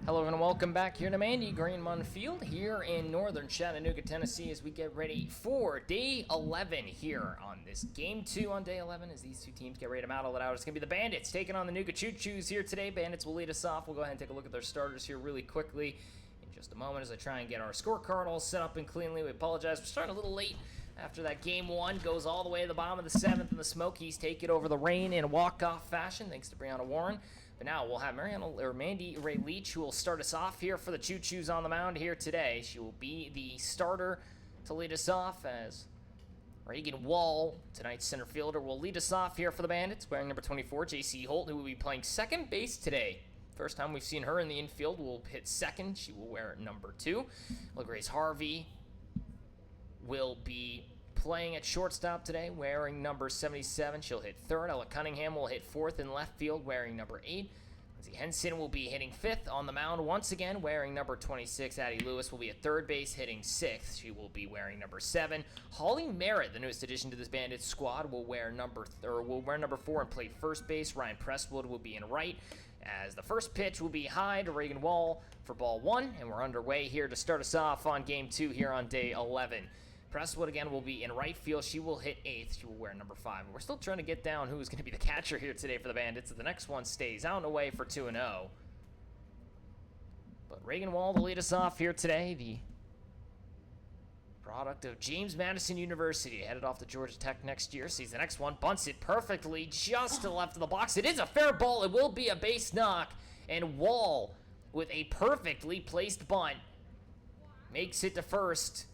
Hello and welcome back here to Mandy Greenmont Field here in northern Chattanooga, Tennessee, as we get ready for day 11 here on this game 2 on day 11 as these two teams get ready to battle it out. It's going to be the Bandits taking on the Choos here today. Bandits will lead us off. We'll go ahead and take a look at their starters here really quickly in just a moment as I try and get our scorecard all set up and cleanly. We apologize. We're starting a little late after that game 1 goes all the way to the bottom of the 7th, and the Smokies take it over the Rain in walk-off fashion thanks to Brianna Warren. But now we'll have Mandy Ray Leach, who will start us off here for the Choos on the mound here today. She will be the starter to lead us off, as Reagan Wall, tonight's center fielder, will lead us off here for the Bandits, wearing number 24, J.C. Holt, who will be playing second base today. First time we've seen her in the infield. Will hit second. She will wear number 2. Grace Harvey will be playing at shortstop today, wearing number 77. She'll hit third. Ella Cunningham will hit fourth in left field, wearing number 8. Lindsay Henson will be hitting fifth on the mound once again, wearing number 26. Addie Lewis will be at third base, hitting sixth. She will be wearing number 7. Holly Merritt, the newest addition to this Bandits squad, will wear number 4 and play first base. Ryan Presswood will be in right, as the first pitch will be high to Reagan Wall for ball 1, and we're underway here to start us off on game 2 here on day 11. Presswood again will be in right field. She will hit 8th. She will wear number 5. We're still trying to get down who's going to be the catcher here today for the Bandits. The next one stays out and away for 2-0. But Reagan Wall to lead us off here today, the product of James Madison University, headed off to Georgia Tech next year. Sees the next one, bunts it perfectly just to the left of the box. It is a fair ball. It will be a base knock, and Wall, with a perfectly placed bunt, makes it to first.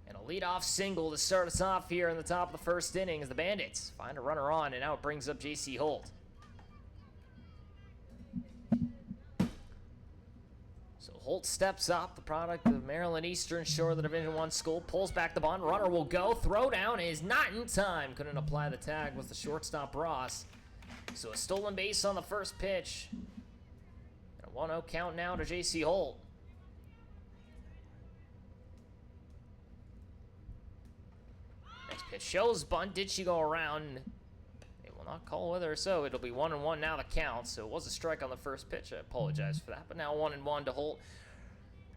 And a leadoff single to start us off here in the top of the first inning as the Bandits find a runner on, and now it brings up J.C. Holt. So Holt steps up, the product of Maryland Eastern Shore of the Division I school, pulls back the bunt, runner will go, throw down is not in time. Couldn't apply the tag with the shortstop Ross. So a stolen base on the first pitch. And a 1-0 count now to J.C. Holt. Next pitch shows bunt. Did she go around? They will not call whether or so. It'll be 1-1 now the count. So it was a strike on the first pitch. I apologize for that. But now 1-1 to Holt.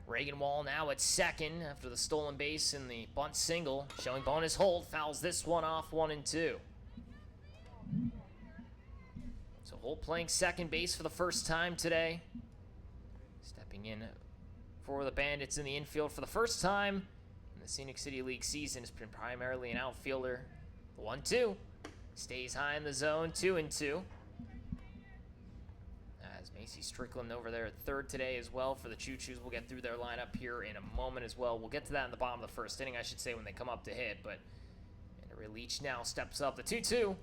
Reagan Wall now at second after the stolen base in the bunt single. Showing bonus Holt fouls this one off 1-2. So Holt playing second base for the first time today. Stepping in for the Bandits in the infield for the first time in the Scenic City League season. Has been primarily an outfielder. The 1-2 stays high in the zone, 2-2. As Macy Strickland over there at third today as well for the Choos. We'll get through their lineup here in a moment as well. We'll get to that in the bottom of the first inning, I should say, when they come up to hit. But Ray Leach now steps up. The 2-2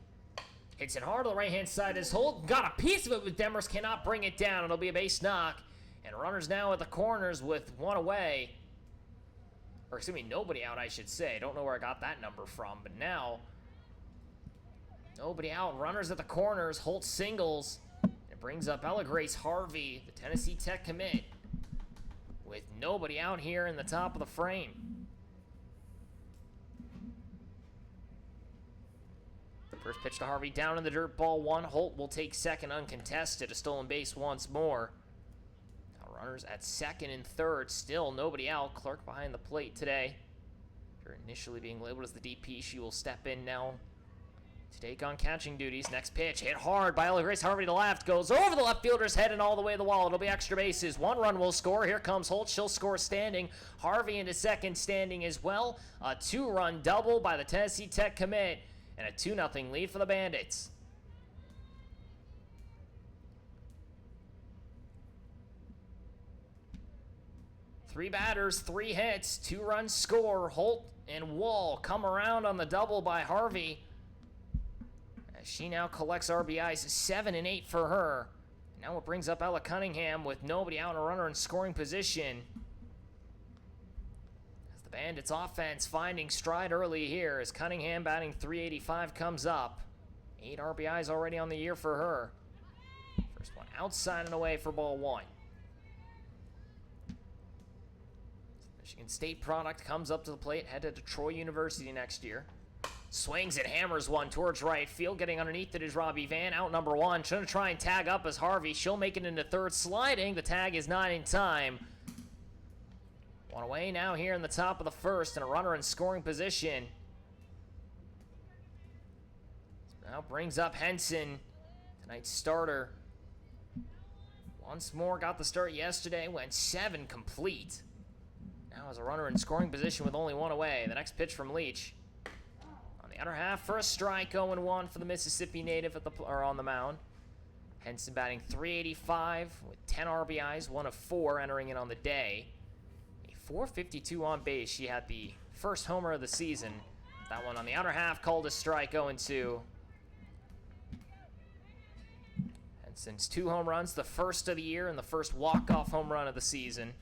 hits it hard to the right-hand side as Holt got a piece of it with Demers, cannot bring it down. It'll be a base knock. And runners now at the corners with one away. Or excuse me, nobody out, I should say. Don't know where I got that number from, but now nobody out. Runners at the corners. Holt singles. It brings up Grace Harvey, the Tennessee Tech commit, with nobody out here in the top of the frame. The first pitch to Harvey down in the dirt, ball 1. Holt will take second uncontested. A stolen base once more. Runners at second and third, still nobody out. Clark behind the plate today. After initially being labeled as the DP, she will step in now to take on catching duties. Next pitch, hit hard by Grace Harvey to left, goes over the left fielder's head and all the way to the wall. It'll be extra bases. 1 run will score. Here comes Holt. She'll score standing. Harvey into second, standing as well. A 2-run double by the Tennessee Tech commit, and a 2-0 lead for the Bandits. 3 batters, 3 hits, 2-run score. Holt and Wall come around on the double by Harvey, as she now collects RBIs, 7 and 8 for her. Now it brings up Ella Cunningham with nobody out and a runner in scoring position. As the Bandits offense finding stride early here, as Cunningham batting .385 comes up. 8 RBIs already on the year for her. First one outside and away for ball 1. Michigan State product comes up to the plate, headed to Troy University next year. Swings and hammers one towards right field. Getting underneath it is Robbie Van. Out number one. Trying to try and tag up as Harvey. She'll make it into third. Sliding. The tag is not in time. One away now here in the top of the first. And a runner in scoring position. Now brings up Henson. Tonight's starter. Once more got the start yesterday. Went 7 complete. Now has a runner in scoring position with only one away. The next pitch from Leach. The outer half for a strike, 0-1 for the Mississippi native on the mound. Henson batting .385 with 10 RBIs, 1 of 4 entering in on the day. A .452 on base. She had the first homer of the season. That one on the outer half called a strike, 0-2. Henson's 2 home runs, the first of the year and the first walk-off home run of the season.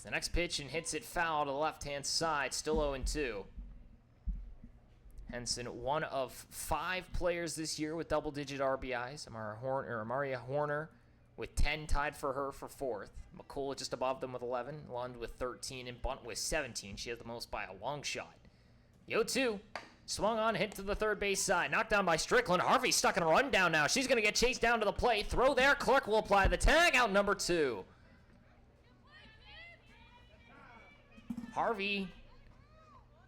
The next pitch and hits it foul to the left-hand side, still 0-2. Henson, one of 5 players this year with double-digit RBIs. Amaria Horner with 10 tied for her for 4th. McCullough just above them with 11. Lund with 13 and Bunt with 17. She has the most by a long shot. The 0-2. Swung on, hit to the third base side. Knocked down by Strickland. Harvey stuck in a rundown now. She's going to get chased down to the plate. Throw there. Clark will apply the tag. Out number 2. Harvey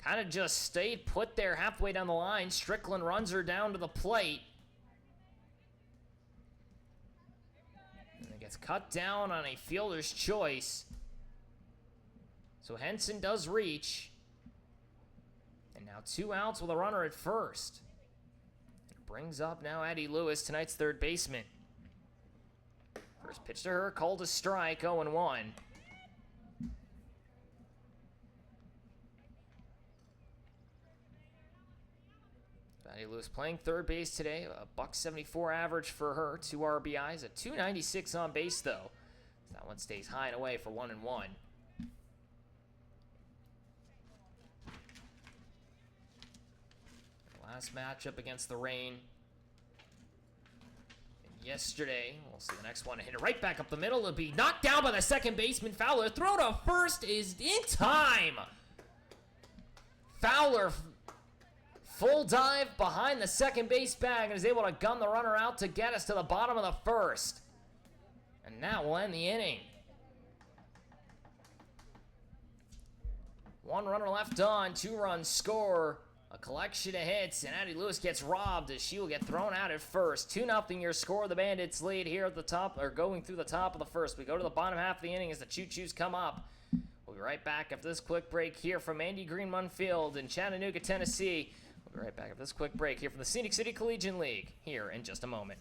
kind of just stayed put there halfway down the line. Strickland runs her down to the plate. And it gets cut down on a fielder's choice. So Henson does reach. And now 2 outs with a runner at first. It brings up now Addie Lewis, tonight's third baseman. First pitch to her, called a strike, 0-1. Addie Lewis playing third base today. A .174 average for her. 2 RBIs. A .296 on base, though. That one stays high and away for 1-1. Last matchup against the Rain. And yesterday, we'll see the next one. Hit it right back up the middle. It'll be knocked down by the second baseman. Fowler. Throw to first is in time. Fowler. Full dive behind the second base bag and is able to gun the runner out to get us to the bottom of the first. And that will end the inning. 1 runner left on, 2 runs score, a collection of hits, and Addie Lewis gets robbed as she will get thrown out at first. 2-0 your score. The Bandits lead here at the top, or going through the top of the first. We go to the bottom half of the inning as the Choos come up. We'll be right back after this quick break here from Andy Greenman Field in Chattanooga, Tennessee. We'll be right back after this quick break here from the Scenic City Collegiate League here in just a moment.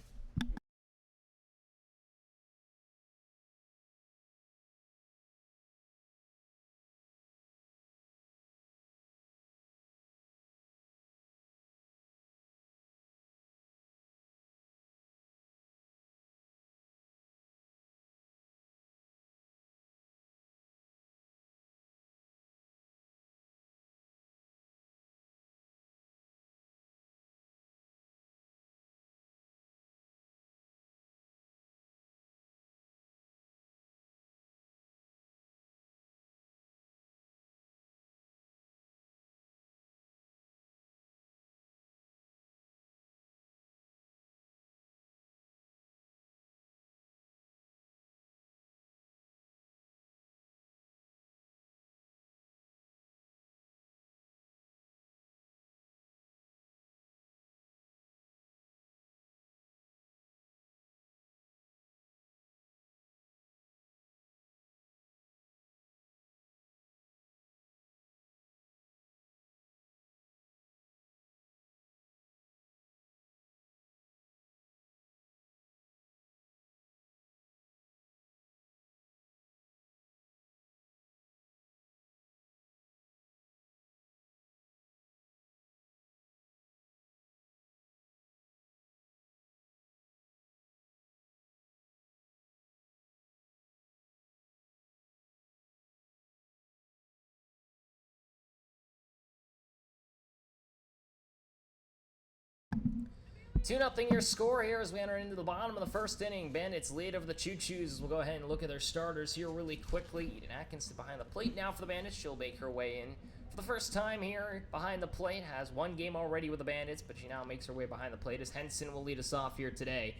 Two nothing your score here as we enter into the bottom of the first inning. Bandits lead over the Choos. We'll go ahead and look at their starters here really quickly. Eden Atkinson behind the plate now for the Bandits. She'll make her way in for the first time here behind the plate. Has one game already with the Bandits, but she now makes her way behind the plate as Henson will lead us off here today.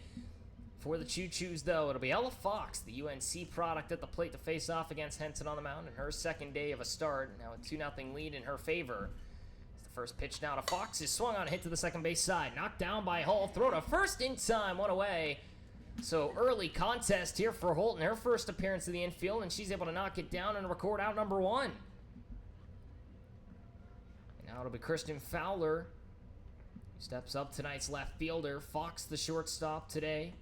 For the Choos, though, it'll be Ella Fox, the UNC product, at the plate to face off against Henson on the mound in her second day of a start. Now a 2-0 lead in her favor. It's the first pitch now to Fox is swung on, hit to the second base side, knocked down by Hull, throw to first in time, one away. So early contest here for Holt in her first appearance of the infield, and she's able to knock it down and record out number 1. And now it'll be Kristen Fowler, who steps up tonight's left fielder. Fox, the shortstop today.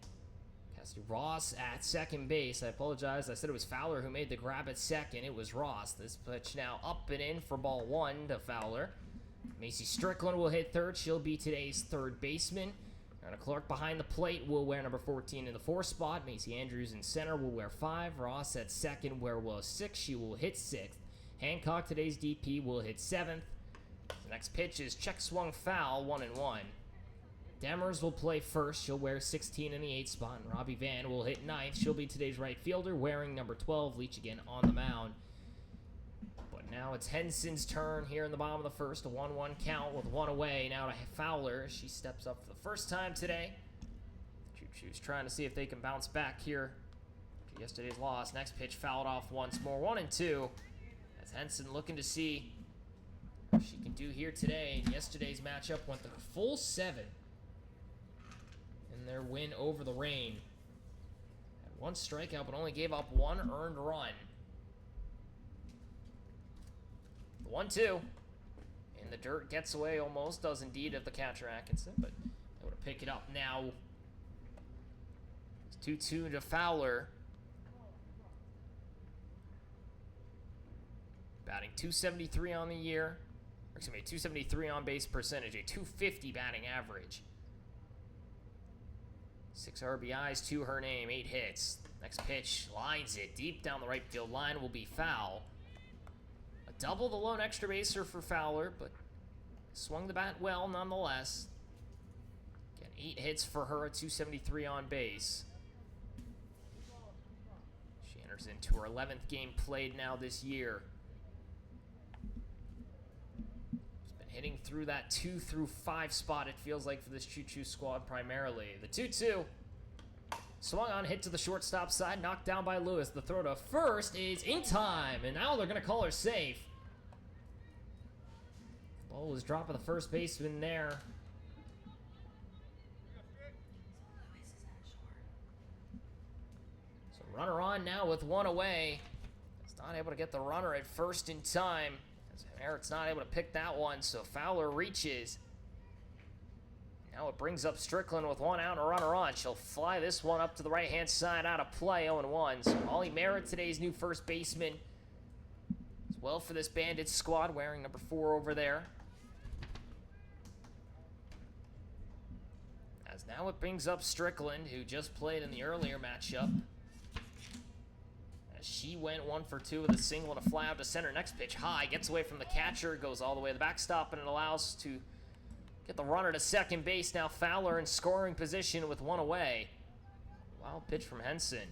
Cassie Ross at second base. I apologize, I said it was Fowler who made the grab at second. It was Ross. This pitch now up and in for ball 1 to Fowler. Macy Strickland will hit third. She'll be today's third baseman. Anna Clark behind the plate will wear number 14 in the 4 spot. Macy Andrews in center will wear 5. Ross at second will wear 6. She will hit 6th. Hancock, today's DP, will hit 7th. The next pitch is check swung foul, 1-1. Demers will play first. She'll wear 16 in the 8 spot. And Robbie Van will hit 9th. She'll be today's right fielder, wearing number 12. Leach again on the mound. But now it's Henson's turn here in the bottom of the first. A 1-1 count with 1 away. Now to Fowler. She steps up for the first time today. Choos trying to see if they can bounce back here to yesterday's loss. Next pitch fouled off once more. 1-2. As Henson looking to see what she can do here today. And yesterday's matchup went the full 7 in their win over the Reign. Had 1 strikeout, but only gave up 1 earned run. 1-2. In the dirt, gets away almost, does indeed of the catcher Atkinson, but able to pick it up now. It's 2-2 to Fowler. Batting .273 on the year. Or excuse me, .273 on base percentage, a .250 batting average. 6 RBIs to her name, 8 hits. Next pitch lines it deep down the right field line, will be foul. A double the lone extra baser for Fowler, but swung the bat well nonetheless. Again, 8 hits for her, a .273 on base. She enters into her 11th game played now this year. Hitting through that 2 through 5 spot, it feels like, for this Choos squad primarily. The 2-2. Swung on, hit to the shortstop side, knocked down by Lewis. The throw to first is in time, and now they're going to call her safe. Ball was dropping the first baseman there. So runner on now with 1 away. It's not able to get the runner at first in time. Merritt's not able to pick that one, so Fowler reaches. Now it brings up Strickland with 1 out and a runner on. She'll fly this one up to the right-hand side, out of play, 0-1. So Molly Merritt, today's new first baseman, as well for this Bandits squad, wearing number 4 over there. As now it brings up Strickland, who just played in the earlier matchup. She went 1 for 2 with a single and a fly out to center. Next pitch high, gets away from the catcher, goes all the way to the backstop, and it allows to get the runner to second base. Now Fowler in scoring position with 1 away. Wild pitch from Henson.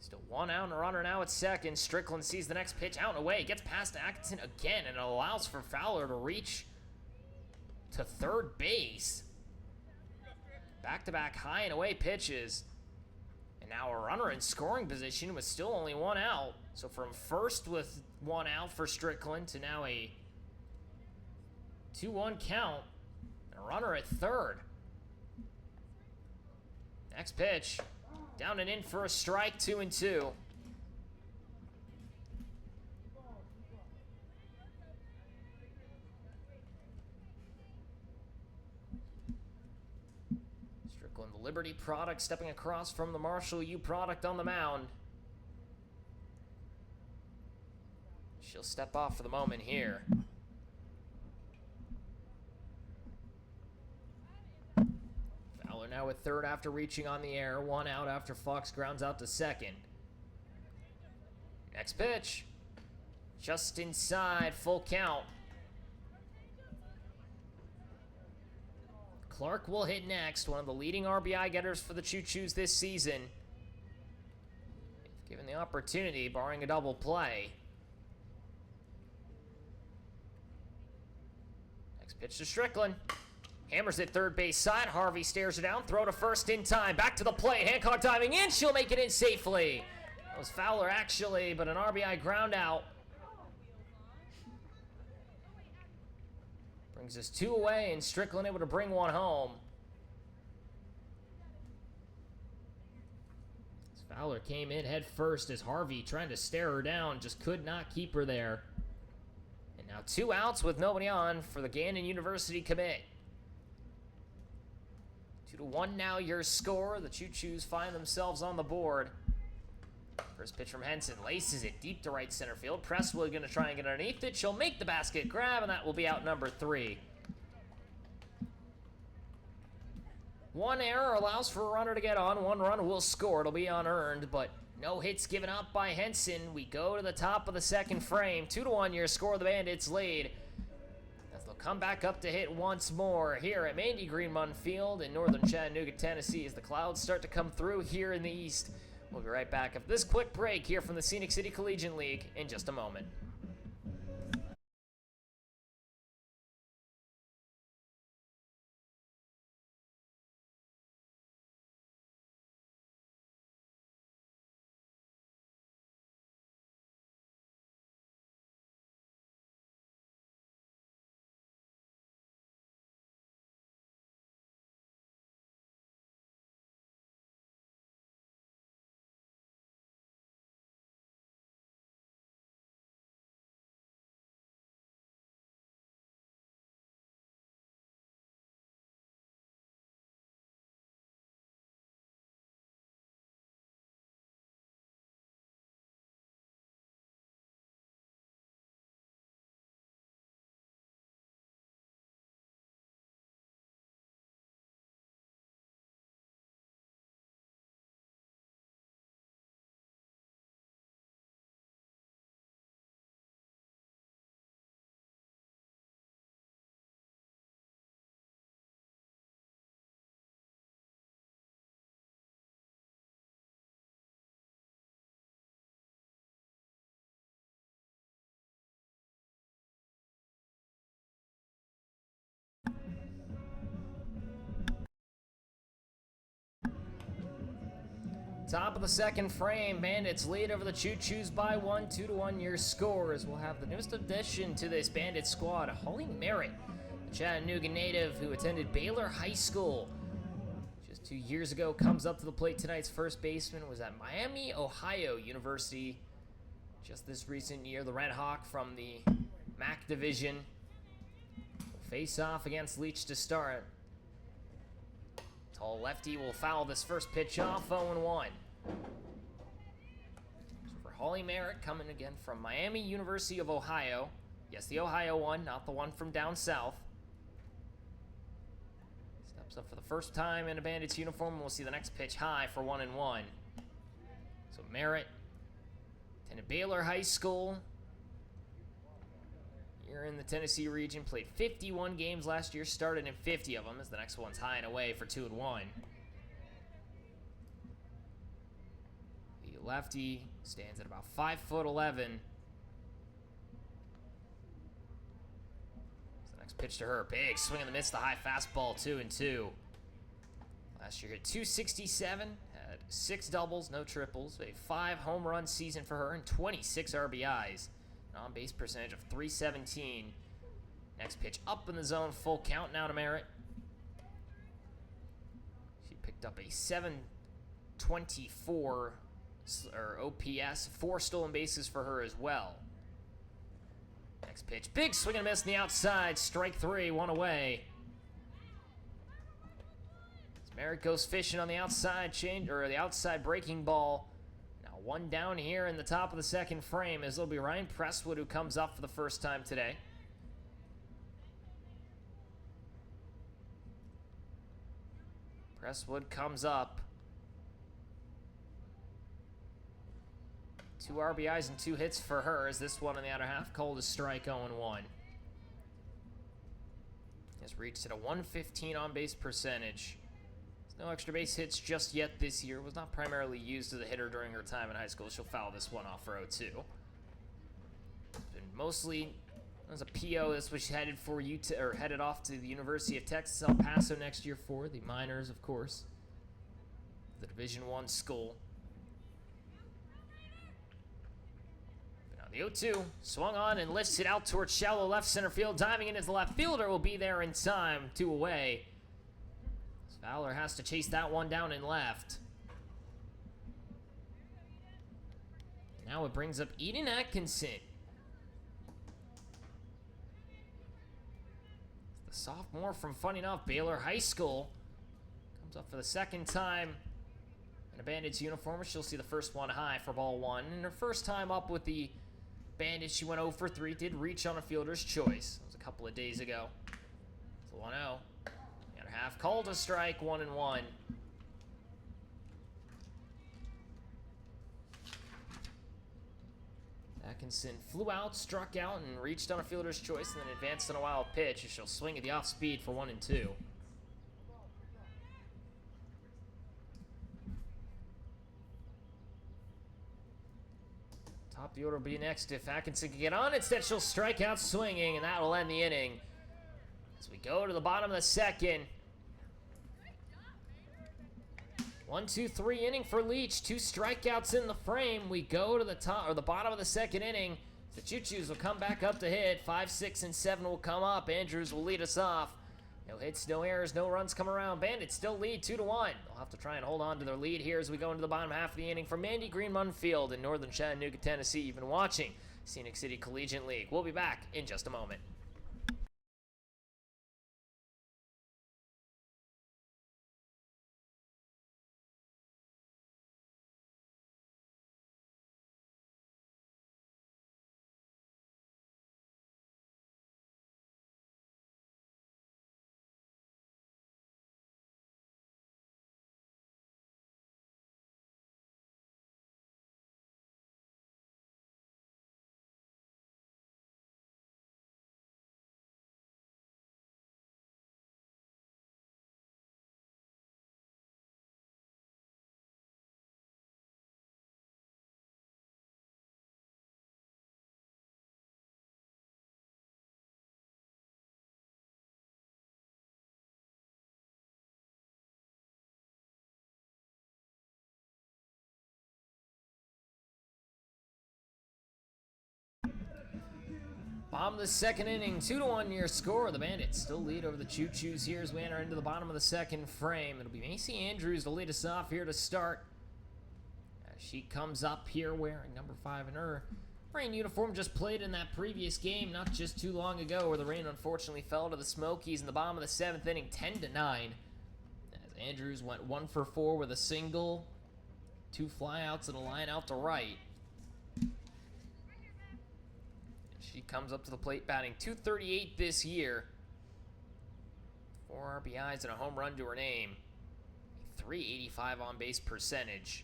Still 1 out and a runner now at second. Strickland sees the next pitch out and away, gets past Atkinson again, and it allows for Fowler to reach to third base. Back-to-back high and away pitches. And now a runner in scoring position with still only 1 out. So from first with 1 out for Strickland to now a 2-1 count. And a runner at third. Next pitch. Down and in for a strike, 2-2. The Liberty product stepping across from the Marshall U product on the mound. She'll step off for the moment here. Fowler now at third after reaching on the air. 1 out after Fox grounds out to second. Next pitch. Just inside, full count. Clark will hit next, one of the leading RBI getters for the Choos this season. If given the opportunity, barring a double play. Next pitch to Strickland. Hammers it third base side. Harvey stares it down. Throw to first in time. Back to the plate. Hancock diving in. She'll make it in safely. That was Fowler actually, but an RBI ground out. Brings us 2 away, and Strickland able to bring one home. As Fowler came in head first as Harvey trying to stare her down. Just could not keep her there. And now 2 outs with nobody on for the Gannon University commit. 2-1 now your score. The Choos find themselves on the board. First pitch from Henson, laces it deep to right center field. Presswood going to try and get underneath it. She'll make the basket grab, and that will be out number 3. 1 error allows for a runner to get on. 1 run will score. It'll be unearned, but no hits given up by Henson. We go to the top of the second frame. 2-1 your score. The Bandits lead. They'll come back up to hit once more here at Mandy Greenmon Field in northern Chattanooga, Tennessee, as the clouds start to come through here in the east. We'll be right back after this quick break here from the Scenic City Collegiate League in just a moment. Top of the second frame, Bandits lead over the Choos by 1, 2-1 your scores. We'll have the newest addition to this Bandit squad, Holly Merritt, a Chattanooga native who attended Baylor High School just 2 years ago, comes up to the plate. Tonight's first baseman was at Miami, Ohio University. Just this recent year, the Red Hawk from the MAC division will face off against Leach to start. Tall lefty will foul this first pitch off, 0-1. So for Holly Merritt, coming again from Miami, University of Ohio. Yes, the Ohio one, not the one from down south. Steps up for the first time in a Bandits uniform, and we'll see the next pitch high for 1-1. So Merritt attended Baylor High School. Here in the Tennessee region, played 51 games last year, started in 50 of them, as the next one's high and away for 2-1. The lefty stands at about 5'11". The next pitch to her, big swing and a miss, the high fastball, 2-2. Last year hit 267, had 6 doubles, no triples, a 5 home run season for her, and 26 RBIs. On-base percentage of .317. Next pitch up in the zone, full count now to Merritt. She picked up a .724 or OPS, 4 stolen bases for her as well. Next pitch, big swing and miss on the outside, strike 3, 1 away. As Merritt goes fishing on the outside the outside breaking ball. 1 down here in the top of the second frame, as it'll be Ryan Presswood who comes up for the first time today. Presswood comes up. 2 RBIs and 2 hits for her, as this one in the outer half, cold as strike, 0-1. has reached at a 115 on-base percentage. No extra base hits just yet this year. Was not primarily used as a hitter during her time in high school. She'll foul this one off for 0-2. Been mostly as a PO. This was headed for headed off to the University of Texas El Paso next year for the minors, of course. The Division I school. But now the 0-2 swung on and lifts it out towards shallow left center field. Diving in as the left fielder will be there in time. 2 away. Fowler has to chase that one down in left. Now it brings up Eden Atkinson. The sophomore from, funny enough, Baylor High School. Comes up for the second time in a Bandits uniform. She'll see the first one high for ball 1. And her first time up with the Bandits, she went 0 for 3. Did reach on a fielder's choice. That was a couple of days ago. It's a 1-0. Half called a strike, 1-1. Atkinson flew out, struck out, and reached on a fielder's choice, and then advanced on a wild pitch. She'll swing at the off speed for 1-2. Top of the order will be next if Atkinson can get on. Instead, she'll strike out swinging, and that will end the inning. As we go to the bottom of the second. 1-2-3 inning for Leach. 2 strikeouts in the frame. We go to the top or the bottom of the second inning. The Choos will come back up to hit. 5, 6, and 7 will come up. Andrews will lead us off. No hits, no errors, no runs come around. Bandits still lead 2-1. They'll have to try and hold on to their lead here as we go into the bottom half of the inning from Mandy Green Field in northern Chattanooga, Tennessee. You've been watching Scenic City Collegiate League. We'll be back in just a moment. Bottom of the second inning, 2-1 your score. The Bandits still lead over the Choos here as we enter into the bottom of the second frame. It'll be Macy Andrews to lead us off here to start. As she comes up here wearing number 5 in her rain uniform. Just played in that previous game not just too long ago where the rain unfortunately fell to the Smokies in the bottom of the 7th inning, 10-9. As Andrews went 1 for 4 with a single, 2 flyouts and a line out to right. She comes up to the plate batting .238 this year. 4 RBIs and a home run to her name. A .385 on base percentage.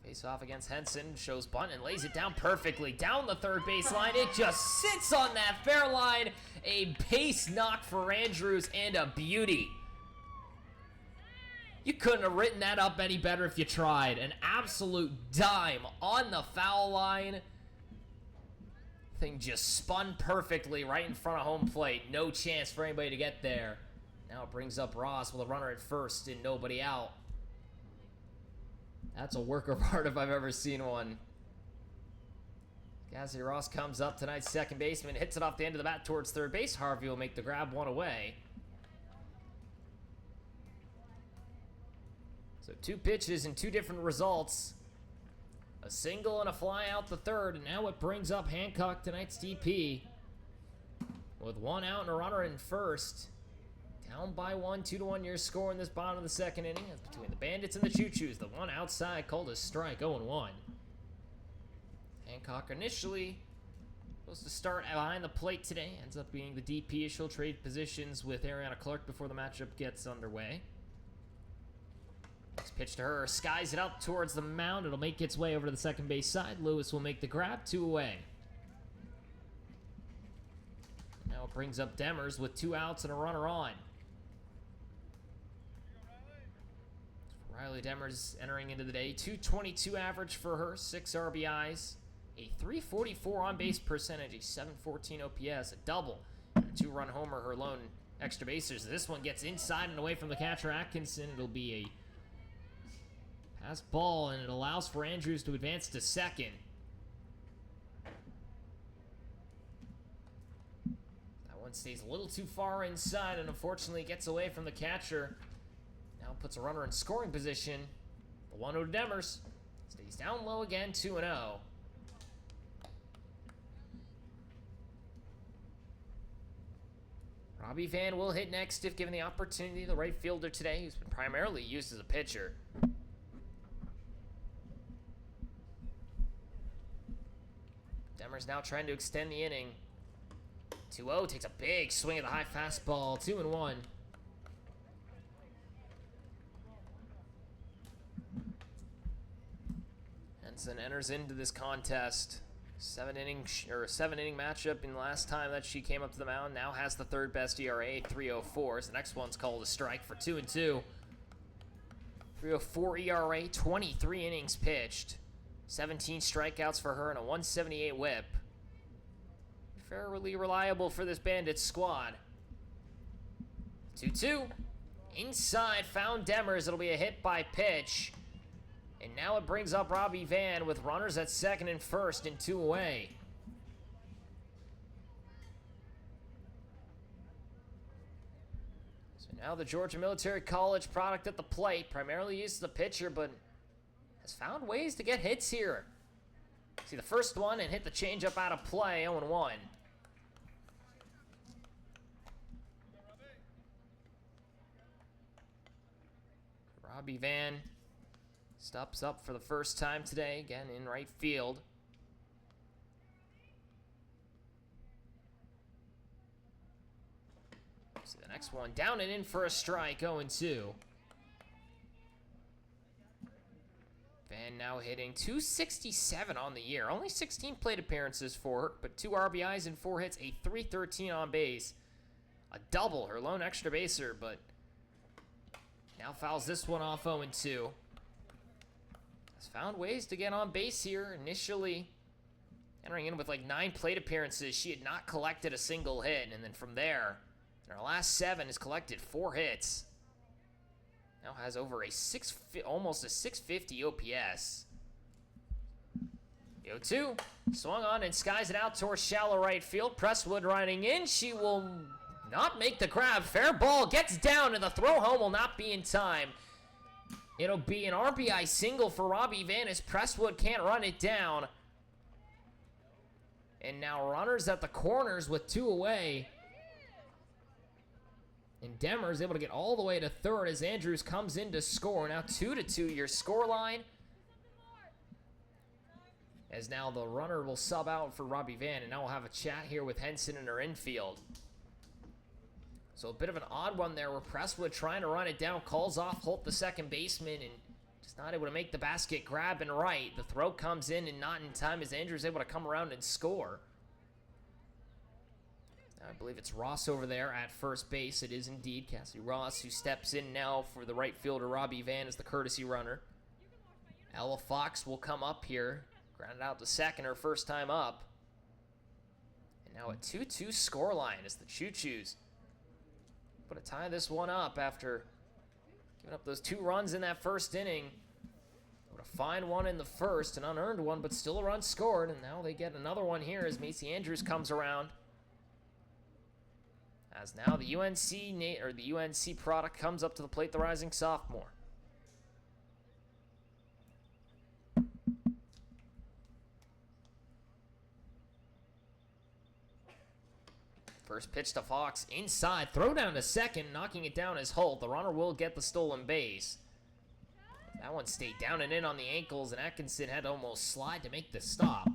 Face off against Henson. Shows bunt and lays it down perfectly. Down the third base line. It just sits on that fair line. A base knock for Andrews and a beauty. You couldn't have written that up any better if you tried. An absolute dime on the foul line. Thing just spun perfectly right in front of home plate. No chance for anybody to get there. Now it brings up Ross with a runner at first and nobody out. That's a work of art if I've ever seen one. Cassie Ross comes up, tonight's second baseman, hits it off the end of the bat towards third base. Harvey will make the grab, 1 away. So 2 pitches and 2 different results. A single and a fly out the third, and now it brings up Hancock, tonight's DP. With 1 out and a runner in first. Down by 1, 2-1 your score in this bottom of the second inning. That's between the Bandits and the Choos. The one outside called a strike, 0-1. Hancock initially supposed to start behind the plate today. Ends up being the DP as she'll trade positions with Ariana Clark before the matchup gets underway. Next pitch to her, skies it up towards the mound. It'll make its way over to the second base side. Lewis will make the grab, 2 away. Now Now it brings up Demers with 2 outs and a runner on. Riley Demers entering into the day. 222 average for her, 6 RBIs, a 344 on base percentage, a 714 OPS, a double, and a 2-run homer, her lone extra basers. This one gets inside and away from the catcher Atkinson. It'll be a pass ball, and it allows for Andrews to advance to second. That one stays a little too far inside and unfortunately gets away from the catcher. Now puts a runner in scoring position. The 1-0 to Demers. Stays down low again, 2-0. Robbie Van will hit next if given the opportunity. The right fielder today, who's been primarily used as a pitcher. Demers now trying to extend the inning. 2-0, takes a big swing at the high fastball, 2-1. Henson enters into this contest. 7-inning matchup in the last time that she came up to the mound. Now has the third best ERA, 3.04. So the next one's called a strike for 2-2. 3.04 ERA, 23 innings pitched. 17 strikeouts for her and a 178 whip. Fairly reliable for this Bandits squad. 2-2. Inside, found Demers. It'll be a hit by pitch. And now it brings up Robbie Van with runners at second and first and 2 away. So now the Georgia Military College product at the plate, primarily used as a pitcher, but has found ways to get hits here. See the first one and hit the changeup out of play, 0-1. Robbie Van stops up for the first time today, again in right field. See the next one, down and in for a strike, 0-2. Van now hitting 267 on the year. Only 16 plate appearances for her, but 2 RBIs and 4 hits, a 313 on base. A double, her lone extra baser, but now fouls this one off, 0-2. Has found ways to get on base here. Initially entering in with like 9 plate appearances, she had not collected a single hit, and then from there, in her last 7, has collected 4 hits. Now has over almost a 650 OPS. 0-2, swung on and skies it out towards shallow right field. Presswood riding in. She will not make the grab. Fair ball, gets down, and the throw home will not be in time. It'll be an RBI single for Robbie Van as Presswood can't run it down. And now runners at the corners with 2 away. And Demers able to get all the way to third as Andrews comes in to score. Now 2-2 your score line. As now the runner will sub out for Robbie Van, and now we'll have a chat here with Henson in her infield. So a bit of an odd one there where Presswood trying to run it down, calls off Holt, the second baseman, and just not able to make the basket grab and right. The throw comes in and not in time as Andrews able to come around and score. I believe it's Ross over there at first base. It is indeed Cassie Ross who steps in now for the right fielder Robbie Van as the courtesy runner. Ella Fox will come up here, grounded out to second her first time up. And now a 2-2 scoreline as the Choos put to tie this one up after giving up those 2 runs in that first inning. Able to find one in the first, an unearned one, but still a run scored, and now they get another one here as Macy Andrews comes around. As now the UNC product comes up to the plate, the rising sophomore. First pitch to Fox, inside, throw down to second, knocking it down is Holt. The runner will get the stolen base. That one stayed down and in on the ankles, and Atkinson had to almost slide to make the stop.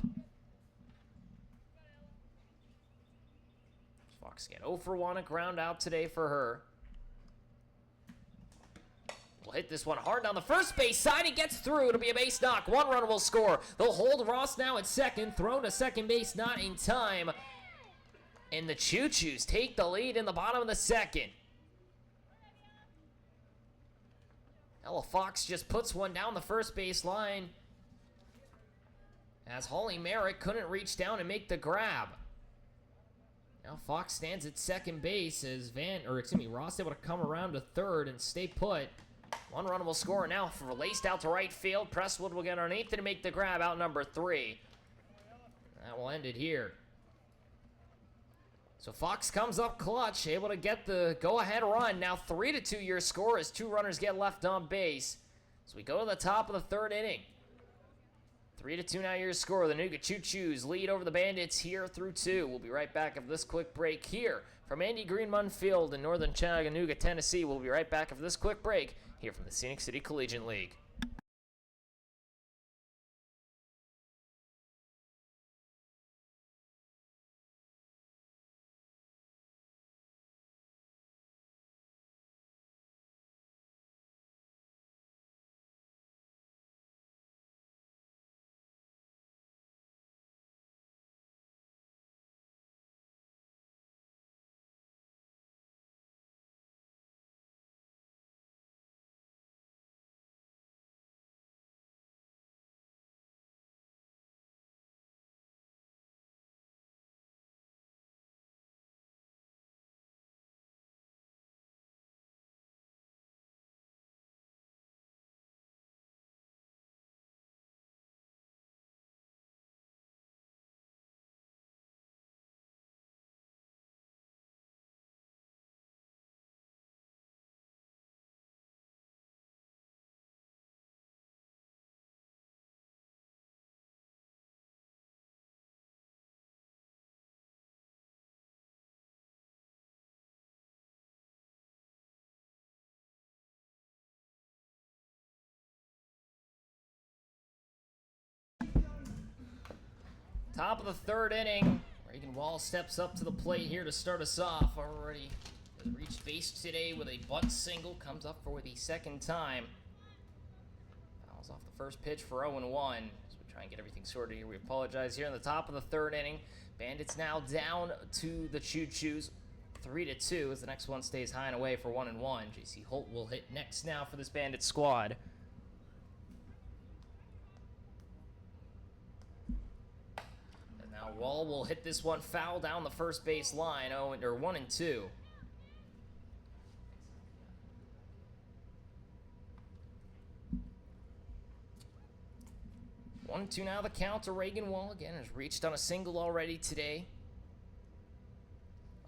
Fox again, 0 for 1, a ground out today for her. Will hit this one hard down the first base side. He gets through. It'll be a base knock. 1 runner will score. They'll hold Ross now at second. Throw to second base, not in time. And the Choos take the lead in the bottom of the second. Ella Fox just puts one down the first base line, as Holly Merrick couldn't reach down and make the grab. Now Fox stands at second base as Ross able to come around to third and stay put. One run will score now for laced out to right field. Presswood will get underneath to make the grab, out number 3. That will end it here. So Fox comes up clutch, able to get the go-ahead run. Now 3-2 your score as 2 runners get left on base. So we go to the top of the third inning. 3-2 now your score. The Nuga Choos lead over the Bandits here through 2. We'll be right back after this quick break here from Andy Greenman Field in northern Chattanooga, Tennessee. We'll be right back after this quick break here from the Scenic City Collegiate League. Top of the third inning. Reagan Wall steps up to the plate here to start us off. Already has reached base today with a bunt single. Comes up for the second time. Fouls off the first pitch for 0-1. As we try and get everything sorted here, we apologize here in the top of the third inning. Bandits now down to the Choos 3-2 as the next one stays high and away for 1-1. JC Holt will hit next now for this Bandit squad. Wall will hit this one foul down the first base line. 1-2. One and two now the count to Reagan Wall. Again, has reached on a single already today.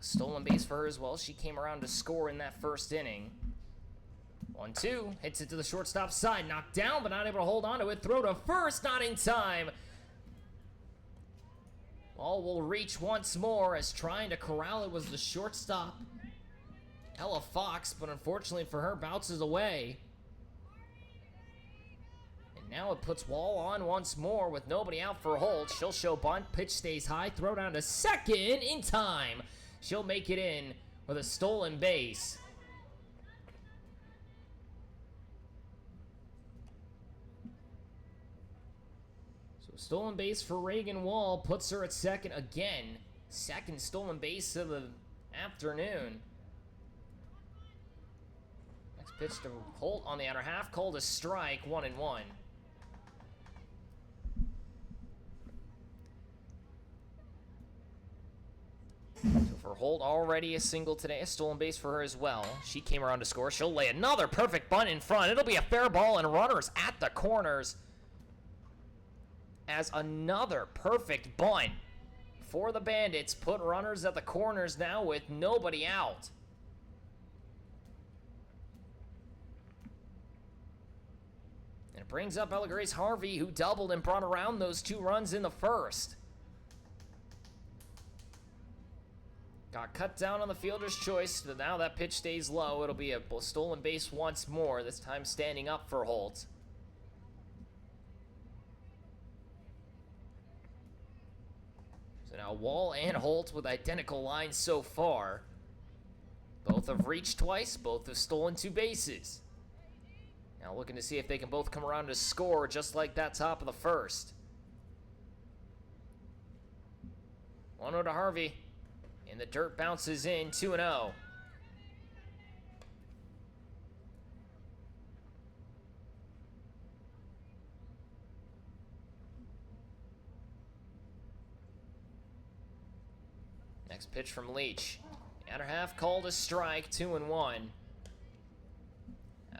A stolen base for her as well. She came around to score in that first inning. 1-2. Hits it to the shortstop side. Knocked down, but not able to hold on to it. Throw to first, not in time. Wall will reach once more as trying to corral it was the shortstop, Ella Fox, but unfortunately for her, bounces away. And now it puts Wall on once more with nobody out for Holt. She'll show bunt, pitch stays high, throw down to second in time. She'll make it in with a stolen base. Stolen base for Reagan Wall puts her at second again. Second stolen base of the afternoon. Next pitch to Holt on the outer half, called a strike, 1-1. So for Holt, already a single today, a stolen base for her as well. She came around to score. She'll lay another perfect bunt in front. It'll be a fair ball and runners at the corners. As another perfect bunt for the Bandits. Put runners at the corners now with nobody out. And it brings up Ella Grace Harvey, who doubled and brought around those 2 runs in the first. Got cut down on the fielder's choice, but now that pitch stays low. It'll be a stolen base once more, this time standing up for Holt. Now Wall and Holt with identical lines so far. Both have reached twice, both have stolen 2 bases. Now looking to see if they can both come around to score just like that top of the first. 1-0 to Harvey. In the dirt, bounces in, 2-0. Next pitch from Leach. The outer half called a strike, 2-1.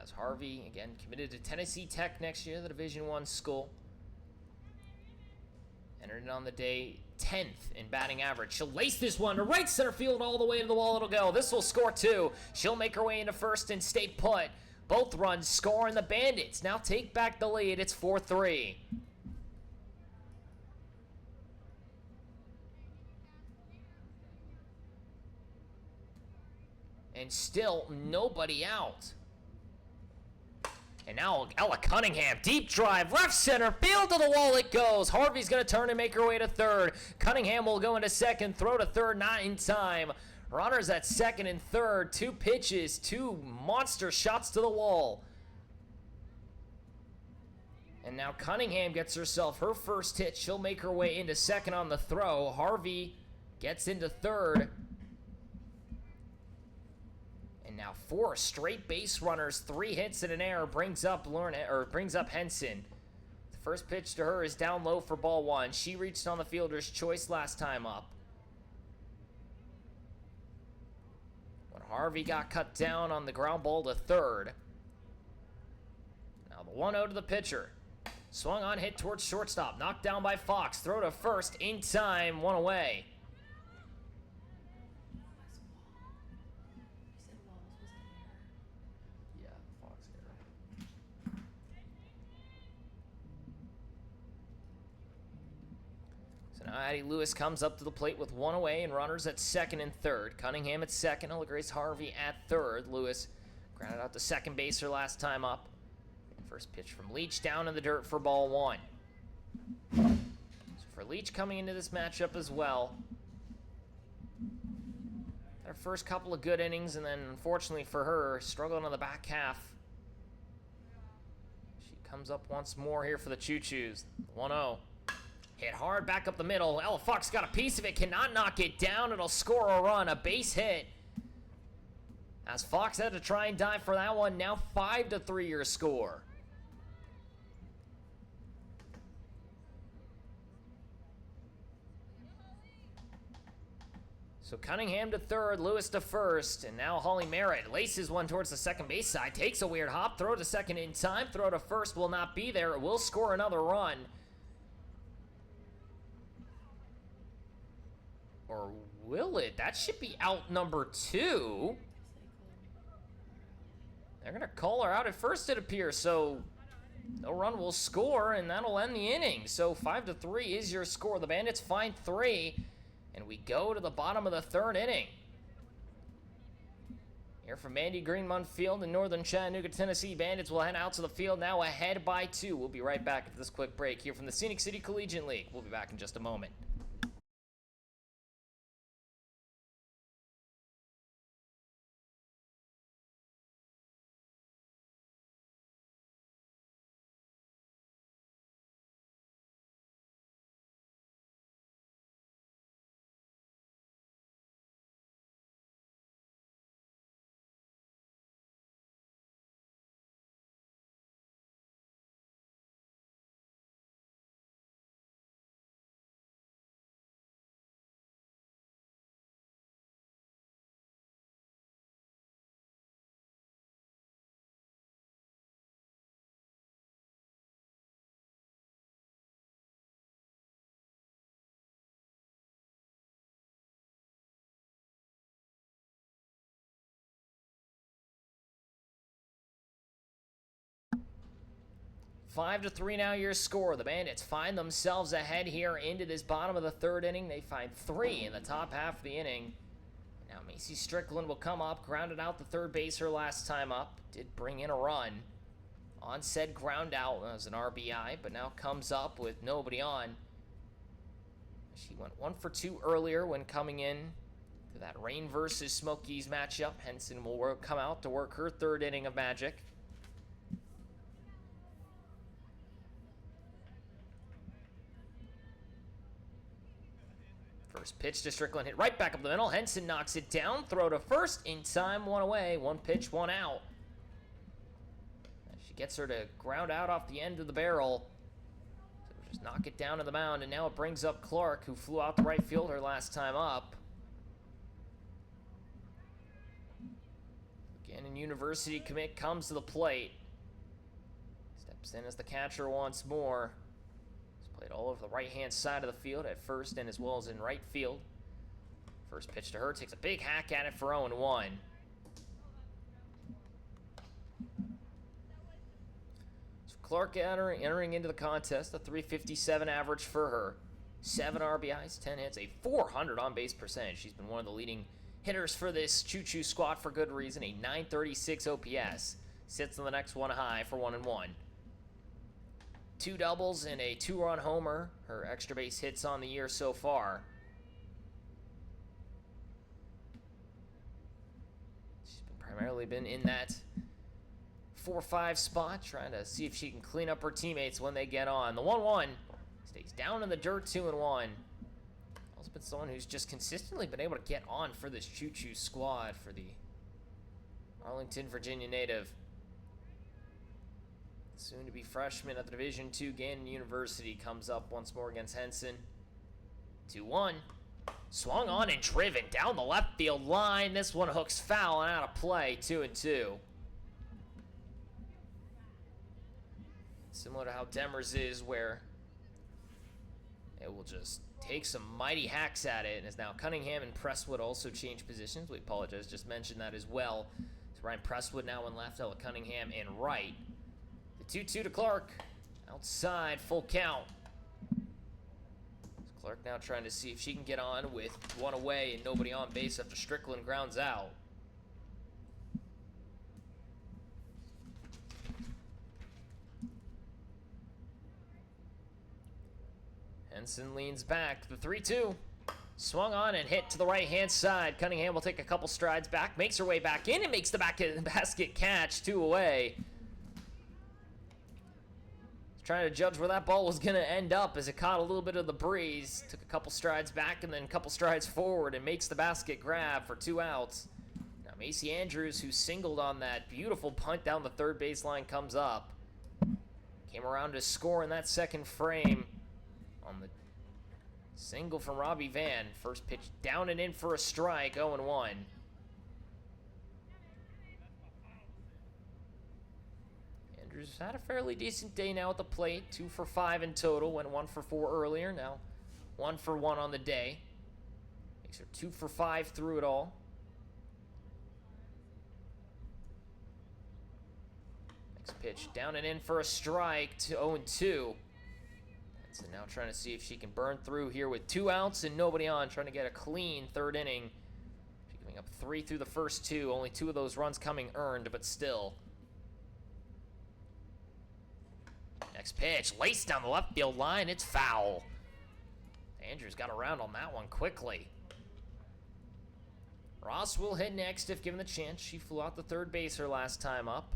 As Harvey, again, committed to Tennessee Tech next year, the Division I school. Entered it on the day 10th in batting average. She'll lace this one to right center field all the way to the wall. It'll go. This will score 2. She'll make her way into first and stay put. Both runs score, and the Bandits now take back the lead. It's 4-3. And still nobody out. And now Ella Cunningham, deep drive, left center field, to the wall it goes. Harvey's going to turn and make her way to third. Cunningham will go into second, throw to third, not in time. Runners at second and third, 2 pitches, 2 monster shots to the wall. And now Cunningham gets herself her first hit. She'll make her way into second on the throw. Harvey gets into third. Now 4 straight base runners, 3 hits and an error brings up Henson. The first pitch to her is down low for ball 1. She reached on the fielder's choice last time up. When Harvey got cut down on the ground ball to third. Now the 1-0 to the pitcher. Swung on, hit towards shortstop, knocked down by Fox. Throw to first in time, 1 away. Now Addie Lewis comes up to the plate with 1 away and runners at second and third. Cunningham at second, Grace Harvey at third. Lewis grounded out to second base her last time up. First pitch from Leach down in the dirt for ball 1. So for Leach coming into this matchup as well. Her first couple of good innings, and then unfortunately for her, struggling on the back half. She comes up once more here for the Choos. 1-0. Hit hard back up the middle. Ella Fox got a piece of it, cannot knock it down. It'll score a run, a base hit. As Fox had to try and dive for that one, now 5-3 your score. So Cunningham to third, Lewis to first, and now Holly Merritt laces one towards the second base side, takes a weird hop, throw to second in time, throw to first will not be there. It will score another run. Or will it? That should be out number 2. They're going to call her out at first, it appears. So no run will score, and that'll end the inning. So 5-3 is your score. The Bandits find 3, and we go to the bottom of the 3rd inning. Here from Mandy Greenmont Field in northern Chattanooga, Tennessee, Bandits will head out to the field now ahead by 2. We'll be right back after this quick break here from the Scenic City Collegiate League. We'll be back in just a moment. Five to 3 now your score. The Bandits find themselves ahead here into this bottom of the 3rd inning. They find 3 in the top half of the inning. Now Macy Strickland will come up, grounded out the third base her last time up. Did bring in a run on said ground out as an RBI, but now comes up with nobody on. She went 1 for 2 earlier when coming in to that Rain versus Smokies matchup. Henson will come out to work her 3rd inning of magic. First pitch to Strickland, hit right back up the middle. Henson knocks it down. Throw to first. In time, one away. One pitch, one out. She gets her to ground out off the end of the barrel. So we'll just knock it down to the mound, and now it brings up Clark, who flew out the right fielder last time up. Again, a University commit comes to the plate. Steps in as the catcher once more. Played all over the right-hand side of the field at first and as well as in right field. First pitch to her, takes a big hack at it for 0-1. So Clark entering into the contest, a .357 average for her. 7 RBIs, 10 hits, a .400 on-base percentage. She's been one of the leading hitters for this Choos squad for good reason. A .936 OPS. Sits on the next one high for 1-1. 2 doubles and a 2-run homer. Her extra base hits on the year so far. She's primarily been in that 4-5 spot, trying to see if she can clean up her teammates when they get on. The 1-1 stays down in the dirt, 2-1. Also been someone who's just consistently been able to get on for this Choos squad for the Arlington, Virginia native. Soon to be freshman at the Division II Gannon University comes up once more against Henson. 2-1. Swung on and driven down the left field line. This one hooks foul and out of play. 2-2. Similar to how Demers is, where it will just take some mighty hacks at it. And as now Cunningham and Presswood also change positions. We apologize, just mentioned that as well. So Ryan Presswood now in left, Ella Cunningham in right. 2-2 to Clark. Outside, full count. Clark now trying to see if she can get on with one away and nobody on base after Strickland grounds out. Henson leans back. The 3-2. Swung on and hit to the right-hand side. Cunningham will take a couple strides back, makes her way back in, and makes the basket catch. 2 away. Trying to judge where that ball was going to end up as it caught a little bit of the breeze. Took a couple strides back and then a couple strides forward and makes the basket grab for 2 outs. Now Macy Andrews, who singled on that beautiful punt down the third baseline, comes up. Came around to score in that second frame on the single from Robbie Van. First pitch down and in for a strike, 0-1. Andrews had a fairly decent day now at the plate. 2 for 5 in total. Went 1 for 4 earlier. Now 1 for 1 on the day. Makes her 2 for 5 through it all. Next pitch down and in for a strike to 0-2. Henson now trying to see if she can burn through here with 2 outs and nobody on. Trying to get a clean third inning. She's giving up 3 through the first 2. Only 2 of those runs coming earned, but still. Next pitch, laced down the left field line, it's foul. Andrews got around on that one quickly. Ross will hit next if given the chance. She flew out the third baser last time up.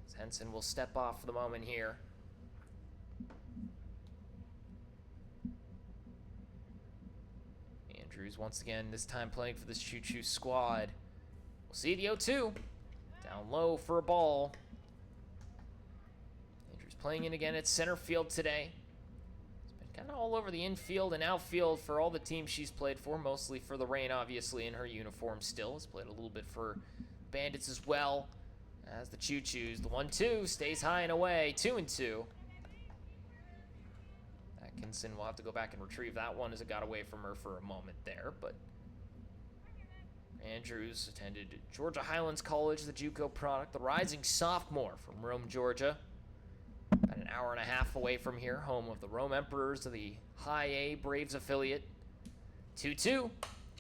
As Henson will step off for the moment here. Andrews once again, this time playing for this Choos squad. We'll see the 0-2. Down low for a ball. Andrews playing in again at center field today. It's been kind of all over the infield and outfield for all the teams she's played for, mostly for the Reign, obviously, in her uniform still. Has played a little bit for Bandits as well as the Choos. The 1-2 stays high and away, 2-2. Atkinson will have to go back and retrieve that one as it got away from her for a moment there, but Andrews attended Georgia Highlands College, the JUCO product, the rising sophomore from Rome, Georgia. About an hour and a half away from here, home of the Rome Emperors of the High A Braves affiliate. 2-2.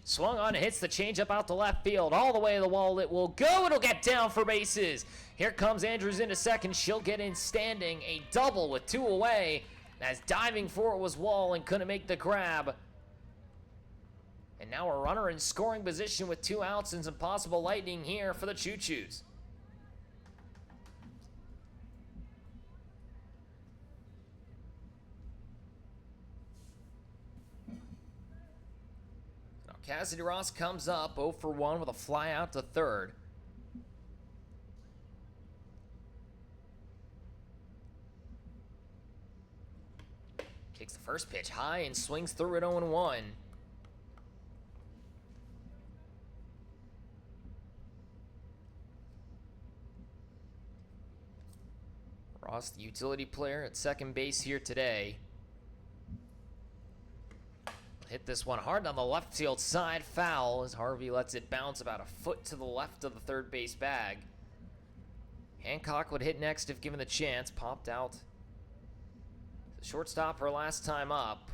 Swung on and hits the changeup out to left field. All the way to the wall it will go. It'll get down for bases. Here comes Andrews into second. She'll get in standing. A double with 2 away. As diving for it was Wall and couldn't make the grab. And now a runner in scoring position with 2 outs and some possible lightning here for the Choos. Cassidy Ross comes up 0 for 1 with a fly out to third. Takes the first pitch high and swings through it 0-1. Ross, the utility player at second base here today. Hit this one hard on the left field side, foul as Harvey lets it bounce about a foot to the left of the third base bag. Hancock would hit next if given the chance, popped out. The shortstop her last time up.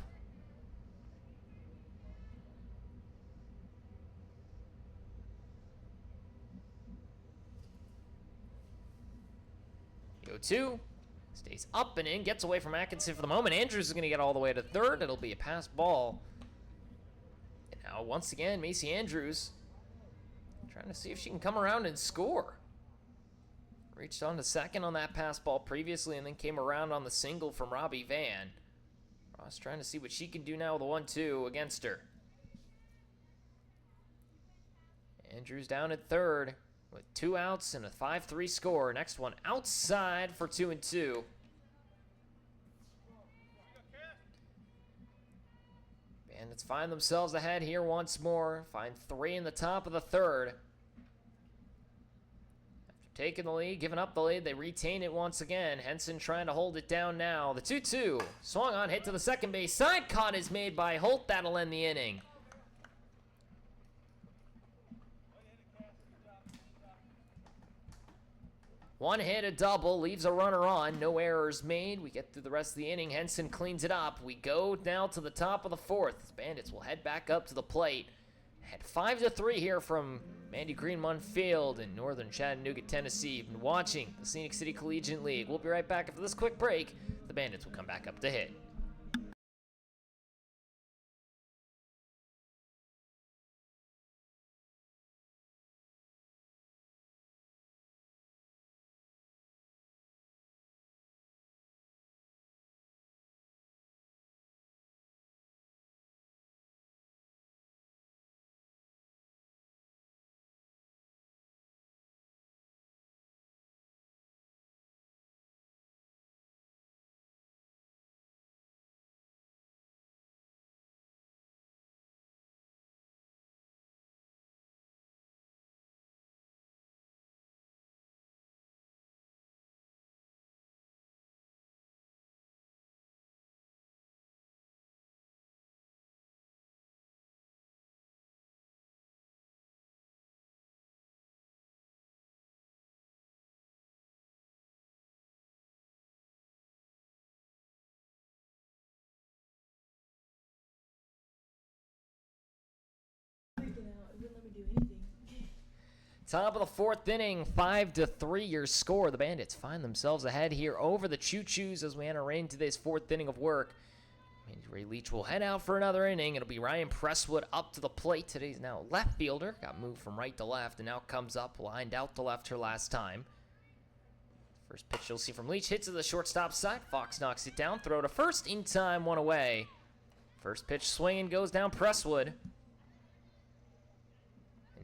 Go two. Stays up and in, gets away from Atkinson for the moment. Andrews is going to get all the way to third. It'll be a pass ball. And now, once again, Macy Andrews trying to see if she can come around and score. Reached on to second on that pass ball previously and then came around on the single from Robbie Van. Ross trying to see what she can do now with a 1-2 against her. Andrews down at third with 2 outs and a 5-3 score. Next one outside for 2-2. Bandits find themselves ahead here once more. Find 3 in the top of the third. After taking the lead, giving up the lead, they retain it once again. Henson trying to hold it down now. The 2-2. Swung on, hit to the second base. Side caught is made by Holt. That'll end the inning. One hit, a double, leaves a runner on. No errors made. We get through the rest of the inning. Henson cleans it up. We go now to the top of the fourth. Bandits will head back up to the plate. Had 5-3 here from Mandy Greenmont Field in northern Chattanooga, Tennessee. You've been watching the Scenic City Collegiate League. We'll be right back after this quick break. The Bandits will come back up to hit. Top of the fourth inning, 5-3 your score. The Bandits find themselves ahead here over the Choos as we enter into this fourth inning of work. Ray Leach will head out for another inning. It'll be Ryan Presswood up to the plate. Today's now left fielder. Got moved from right to left and now comes up, lined out to left her last time. First pitch you'll see from Leach hits to the shortstop side. Fox knocks it down. Throw to first in time, one away. First pitch swinging goes down Presswood.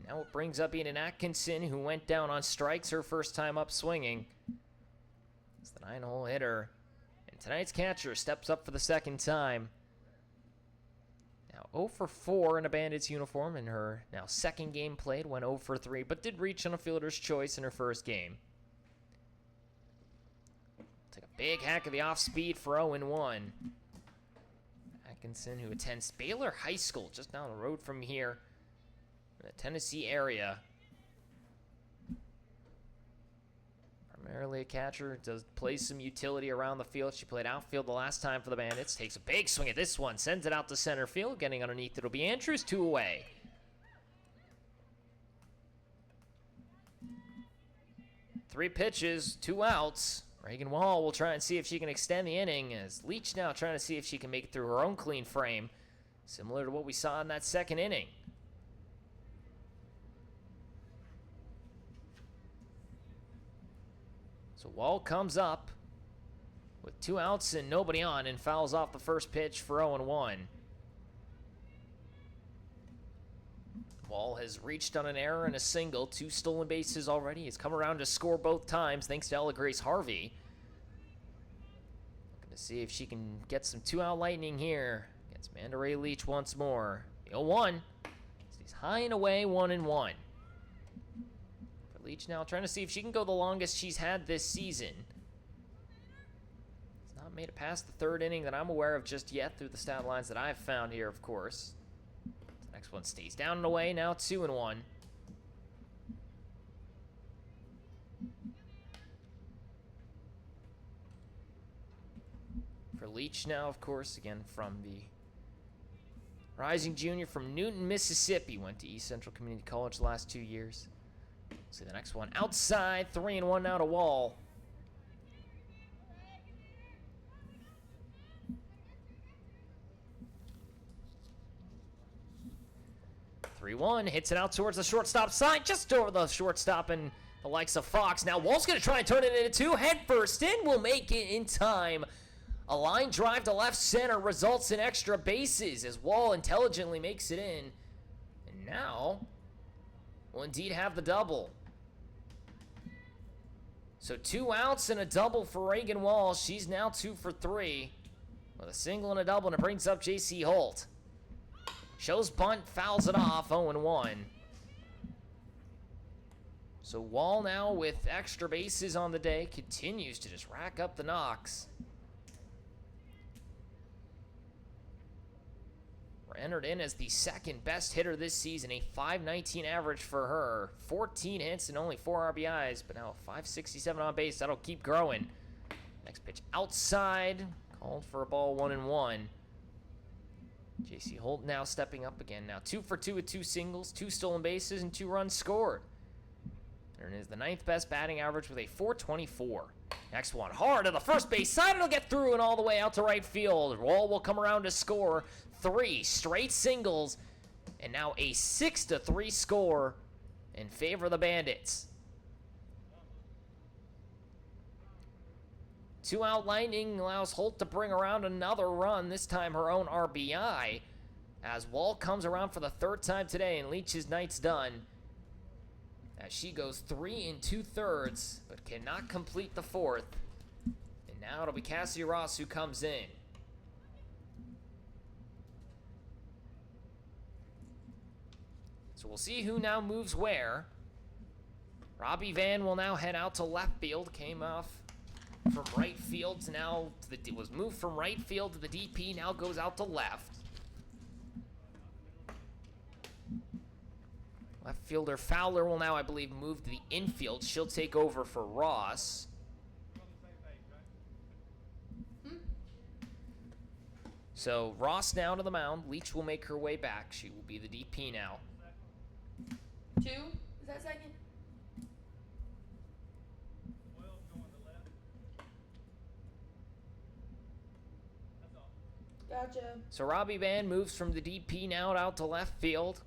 Now it brings up Eden Atkinson, who went down on strikes her first time up swinging. It's the 9-hole hitter. And tonight's catcher steps up for the second time. Now 0 for 4 in a Bandits uniform in her now second game played. Went 0 for 3, but did reach on a fielder's choice in her first game. Take a big hack of the off speed for 0-1. Atkinson, who attends Baylor High School just down the road from here. The Tennessee area. Primarily a catcher, does play some utility around the field. She played outfield the last time for the Bandits. Takes a big swing at this one, sends it out to center field. Getting underneath, it'll be Andrews, 2 away. Three pitches, 2 outs. Reagan Wall will try and see if she can extend the inning as Leach now trying to see if she can make it through her own clean frame. Similar to what we saw in that second inning. So Wall comes up with 2 outs and nobody on and fouls off the first pitch for 0-1. Wall has reached on an error and a single. 2 stolen bases already. He's come around to score both times thanks to Ella Grace Harvey. Looking to see if she can get some 2-out lightning here against Manda Ray Leach once more. The 0-1. He's high and away, 1-1. For Leach now trying to see if she can go the longest she's had this season. It's not made it past the 3rd inning that I'm aware of just yet through the stat lines that I've found here, of course. Next one stays down and away, now 2-1. For Leach now, of course, again from the rising junior from Newton, Mississippi. Went to East Central Community College the last 2 years. See the next one outside, 3-1 now to Wall. 3-1, hits it out towards the shortstop side, just over the shortstop and the likes of Fox. Now Wall's going to try and turn it into 2. Head first in, will make it in time. A line drive to left center results in extra bases as Wall intelligently makes it in. And now, will indeed have the double. So 2 outs and a double for Reagan Wall. She's now 2 for 3 with a single and a double, and it brings up J.C. Holt. Shows bunt, fouls it off, 0-1. So Wall now with extra bases on the day continues to just rack up the knocks. We're entered in as the 2nd best hitter this season, a .519 average for her. 14 hits and only 4 RBIs, but now 567 on base. That'll keep growing. Next pitch outside, called for a ball, 1-1. J.C. Holt now stepping up again. Now 2 for 2 with 2 singles, 2 stolen bases, and 2 runs scored. And it is the 9th best batting average with a .424. Next one, hard to the first base side. It'll get through and all the way out to right field. Wall will come around to score 3 straight singles, and now a 6-3 score in favor of the Bandits. 2-out lightning allows Holt to bring around another run, this time her own RBI, as Wall comes around for the 3rd time today, and Leach's night's done as she goes 3 2/3, but cannot complete the 4th. And now it'll be Cassie Ross who comes in. So we'll see who now moves where. Robbie Van will now head out to left field, came off from right field to now to the, was moved from right field to the DP, now goes out to left. Left fielder Fowler will now, I believe, move to the infield. She'll take over for Ross. So Ross now to the mound. Leach will make her way back. She will be the DP now. 2? Is that second? Gotcha. So Robbie Van moves from the DP now out to left field.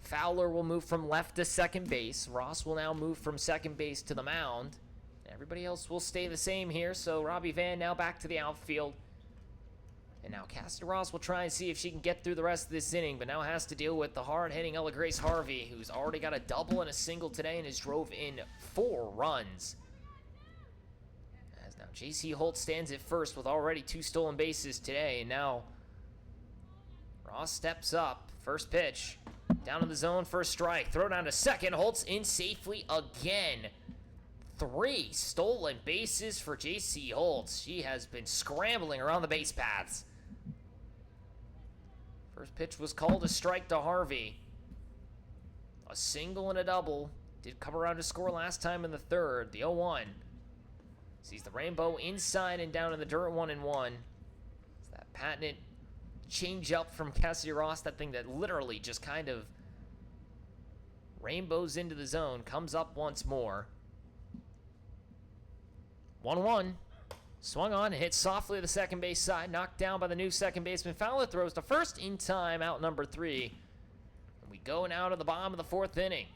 Fowler will move from left to second base. Ross will now move from second base to the mound. Everybody else will stay the same here, so Robbie Van now back to the outfield. And now Cassie Ross will try and see if she can get through the rest of this inning, but now has to deal with the hard-hitting Ella Grace Harvey, who's already got a double and a single today and has drove in 4 runs. As now J.C. Holt stands at first with already 2 stolen bases today, and now Ross steps up. First pitch. Down in the zone, first strike. Throw down to second. Holt's in safely again. 3 stolen bases for J.C. Holt. She has been scrambling around the base paths. First pitch was called a strike to Harvey. A single and a double. Did come around to score last time in the 3rd. The 0-1. Sees the rainbow inside and down in the dirt, 1-1. It's that patented change up from Cassie Ross, that thing that literally just kind of rainbows into the zone, comes up once more. 1-1. Swung on and hit softly to the second base side, knocked down by the new second baseman. Fowler throws to first in time, out number 3. And we go now to the bottom of the 4th inning.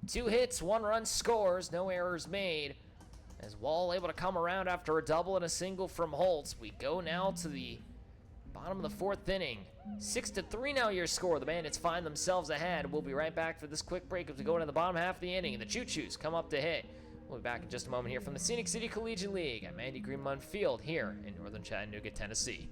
2 hits, 1 run scores, no errors made. As Wall able to come around after a double and a single from Holtz. We go now to the Bottom of the 4th inning. 6-3 now your score. The Bandits find themselves ahead. We'll be right back for this quick break as we go into the bottom half of the inning. And the Choos come up to hit. We'll be back in just a moment here from the Scenic City Collegiate League at Mandy Greenmund Field here in northern Chattanooga, Tennessee.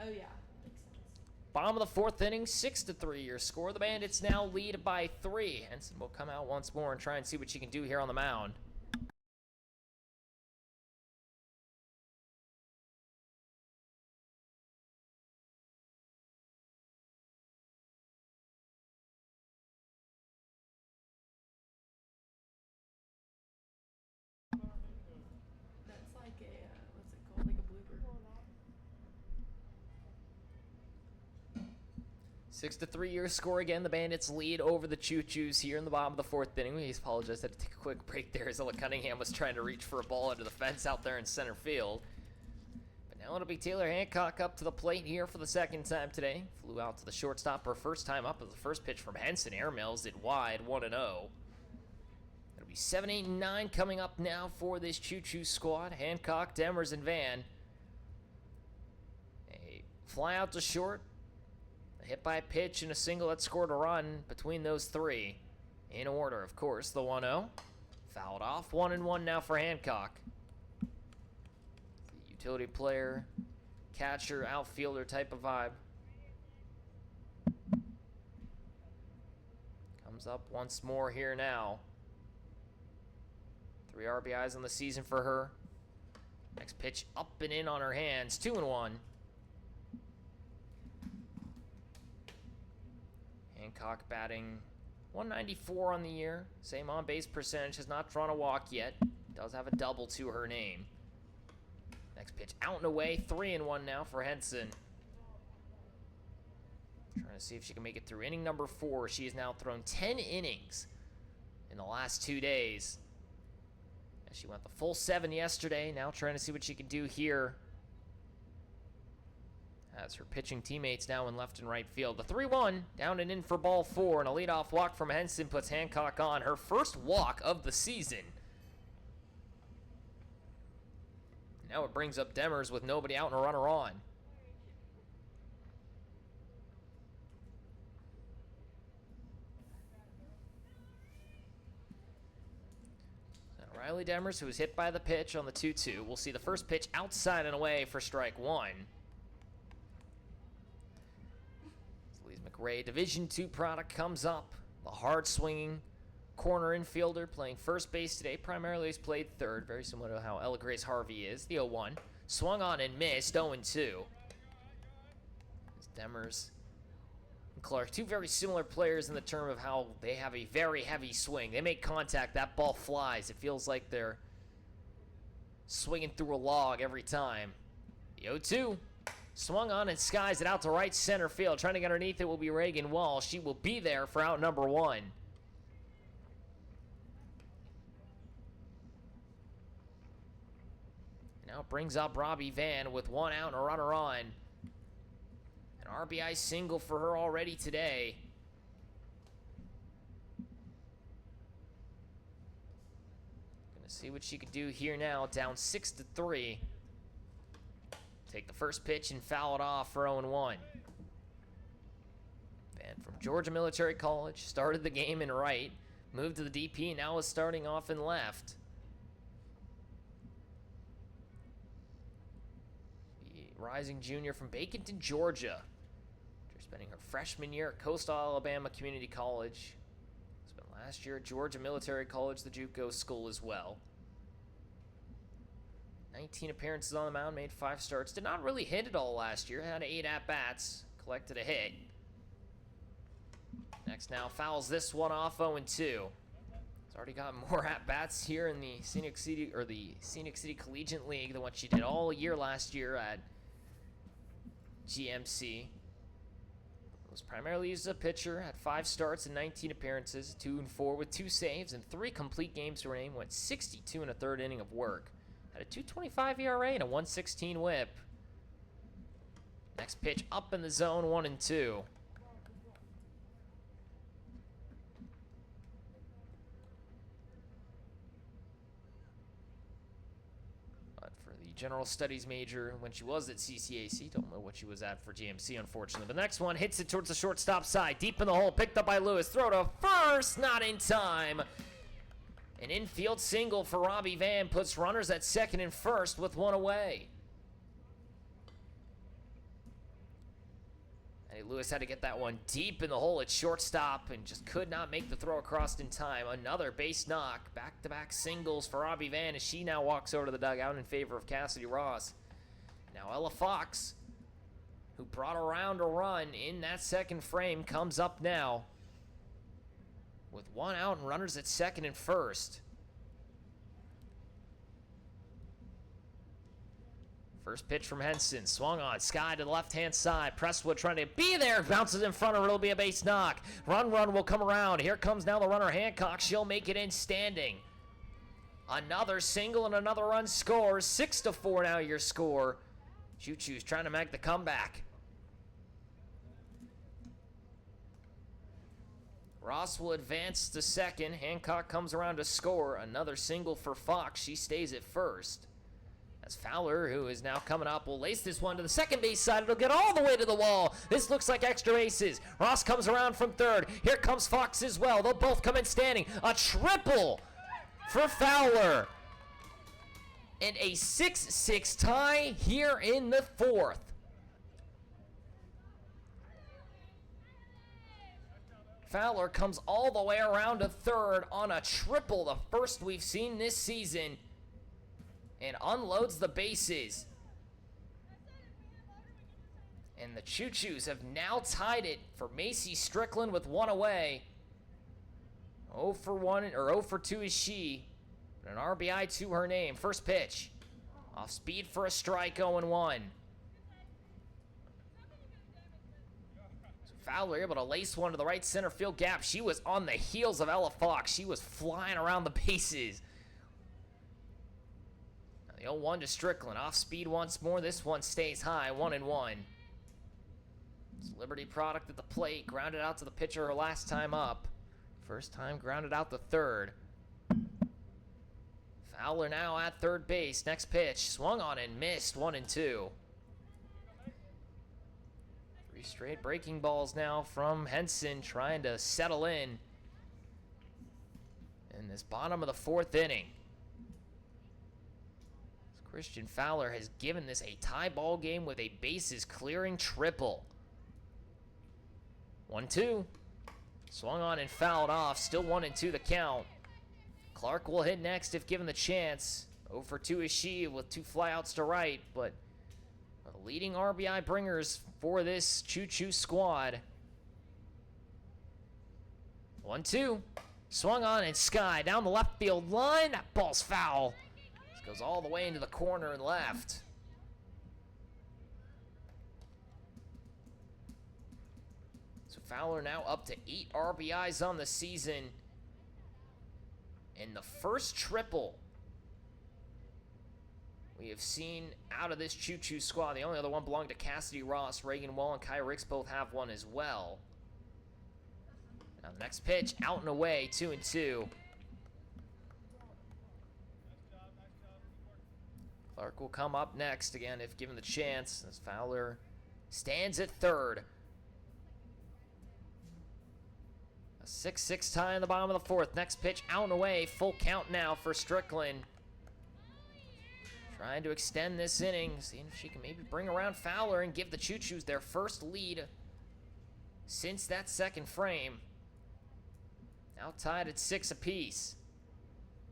Oh yeah, makes sense. Bottom of the 4th inning, 6-3 your score. The Bandits now lead by 3. Henson will come out once more and try and see what she can do here on the mound. That's like a what's it called? Like a blooper. 6-3 your score again. The Bandits lead over the Choos here in the bottom of the 4th inning. We apologize, had to take a quick break there as Ella Cunningham was trying to reach for a ball into the fence out there in center field. But now it'll be Taylor Hancock up to the plate here for the 2nd time today. Flew out to the shortstop her first time up as the first pitch from Henson. Airmails it wide, 1-0. It'll be 7, 8, and 9 coming up now for this Choos squad. Hancock, Demers, and Van. A fly out to short. A hit by a pitch and a single that scored a run between those 3. In order, of course, the 1-0. Fouled off, 1-1 now for Hancock. The utility player, catcher, outfielder type of vibe. Comes up once more here now. 3 RBIs on the season for her. Next pitch up and in on her hands, 2-1. Hancock batting .194 on the year. Same on-base percentage, has not drawn a walk yet. Does have a double to her name. Next pitch out and away, 3-1 now for Henson. Trying to see if she can make it through inning number 4. She has now thrown 10 innings in the last 2 days. As she went the full 7 yesterday, now trying to see what she can do here. As her pitching teammates now in left and right field. The 3-1, down and in for ball 4, and a leadoff walk from Henson puts Hancock on her first walk of the season. Now it brings up Demers with nobody out and a runner on. And Riley Demers, who was hit by the pitch on the 2-2. We'll see the first pitch outside and away for strike 1. Ray, Division II product comes up. The hard-swinging corner infielder playing first base today. Primarily he's played third, very similar to how Ella Grace Harvey is. The 0-1. Swung on and missed, 0-2. Demers and Clark, 2 very similar players in the term of how they have a very heavy swing. They make contact, that ball flies. It feels like they're swinging through a log every time. The 0-2. Swung on and skies it out to right center field. Trying to get underneath it will be Reagan Wall. She will be there for out number 1. Now brings up Robbie Van with 1 out and a runner on. An RBI single for her already today. Gonna see what she can do here now. Down 6-3. Take the first pitch and foul it off for 0-1. Van from Georgia Military College, started the game in right, moved to the DP, now is starting off in left. The rising junior from Baconton, Georgia. After spending her freshman year at Coastal Alabama Community College. Spent last year at Georgia Military College, the JUCO school as well. 19 appearances on the mound, made 5 starts. Did not really hit it all last year. Had 8 at-bats, collected a hit. Next now fouls this one off 0-2. He's already got more at-bats here in the Scenic City Collegiate League than what she did all year last year at GMC. Was primarily used as a pitcher, had 5 starts and 19 appearances, 2-4 with 2 saves and 3 complete games to her name. Went 62 and a third inning of work. Had a 2.25 ERA and a 1.16 WHIP. Next pitch up in the zone, 1-2. But for the general studies major, when she was at CCAC, don't know what she was at for GMC, unfortunately. But the next one hits it towards the shortstop side, deep in the hole, picked up by Lewis. Throw to first, not in time. An infield single for Robbie Van puts runners at second and first with 1 away. Eddie Lewis had to get that one deep in the hole at shortstop and just could not make the throw across in time. Another base knock. Back-to-back singles for Robbie Van as she now walks over to the dugout in favor of Cassidy Ross. Now Ella Fox, who brought around a run in that second frame, comes up now with 1 out and runners at second and first. First pitch from Henson, swung on, Sky to the left-hand side. Presswood trying to be there, bounces in front of her, it'll be a base knock. Run will come around. Here comes now the runner Hancock, she'll make it in standing. Another single and another run scores, 6-4 now your score. Choos trying to make the comeback. Ross will advance to second. Hancock comes around to score. Another single for Fox. She stays at first. As Fowler, who is now coming up, will lace this one to the second base side. It'll get all the way to the wall. This looks like extra bases. Ross comes around from third. Here comes Fox as well. They'll both come in standing. A triple for Fowler. And a 6-6 tie here in the fourth. Fowler comes all the way around to third on a triple, the first we've seen this season, and unloads the bases. And the Choos have now tied it for Macy Strickland with 1 away. 0 for 1, or 0 for 2 is she, but an RBI to her name. First pitch, off speed for a strike, 0-1. Fowler able to lace one to the right center field gap. She was on the heels of Ella Fox. She was flying around the bases. Now the 0-1 to Strickland. Off speed once more. This one stays high. 1-1. It's Liberty product at the plate. Grounded out to the pitcher her last time up. First time grounded out the third. Fowler now at third base. Next pitch. Swung on and missed. 1-2. 3 straight breaking balls now from Henson, trying to settle in this bottom of the fourth inning. Christian Fowler has given this a tie ball game with a bases clearing triple. 1-2. Swung on and fouled off. Still 1-2 the count. Clark will hit next if given the chance. 0 for 2 is she with 2 flyouts to right, but the leading RBI bringers for this Choos squad. 1-2. Swung on and Sky down the left field line. That ball's foul. This goes all the way into the corner and left. So Fowler now up to 8 RBIs on the season. And the first triple we have seen out of this Choos squad. The only other one belonged to Cassidy Ross. Reagan Wall and Kai Ricks both have one as well. Now the next pitch, out and away, 2-2. Clark will come up next again if given the chance, as Fowler stands at third. A 6-6 tie in the bottom of the fourth. Next pitch, out and away, full count now for Strickland. Trying to extend this inning, seeing if she can maybe bring around Fowler and give the Choos their first lead since that second frame. Now tied at 6 apiece.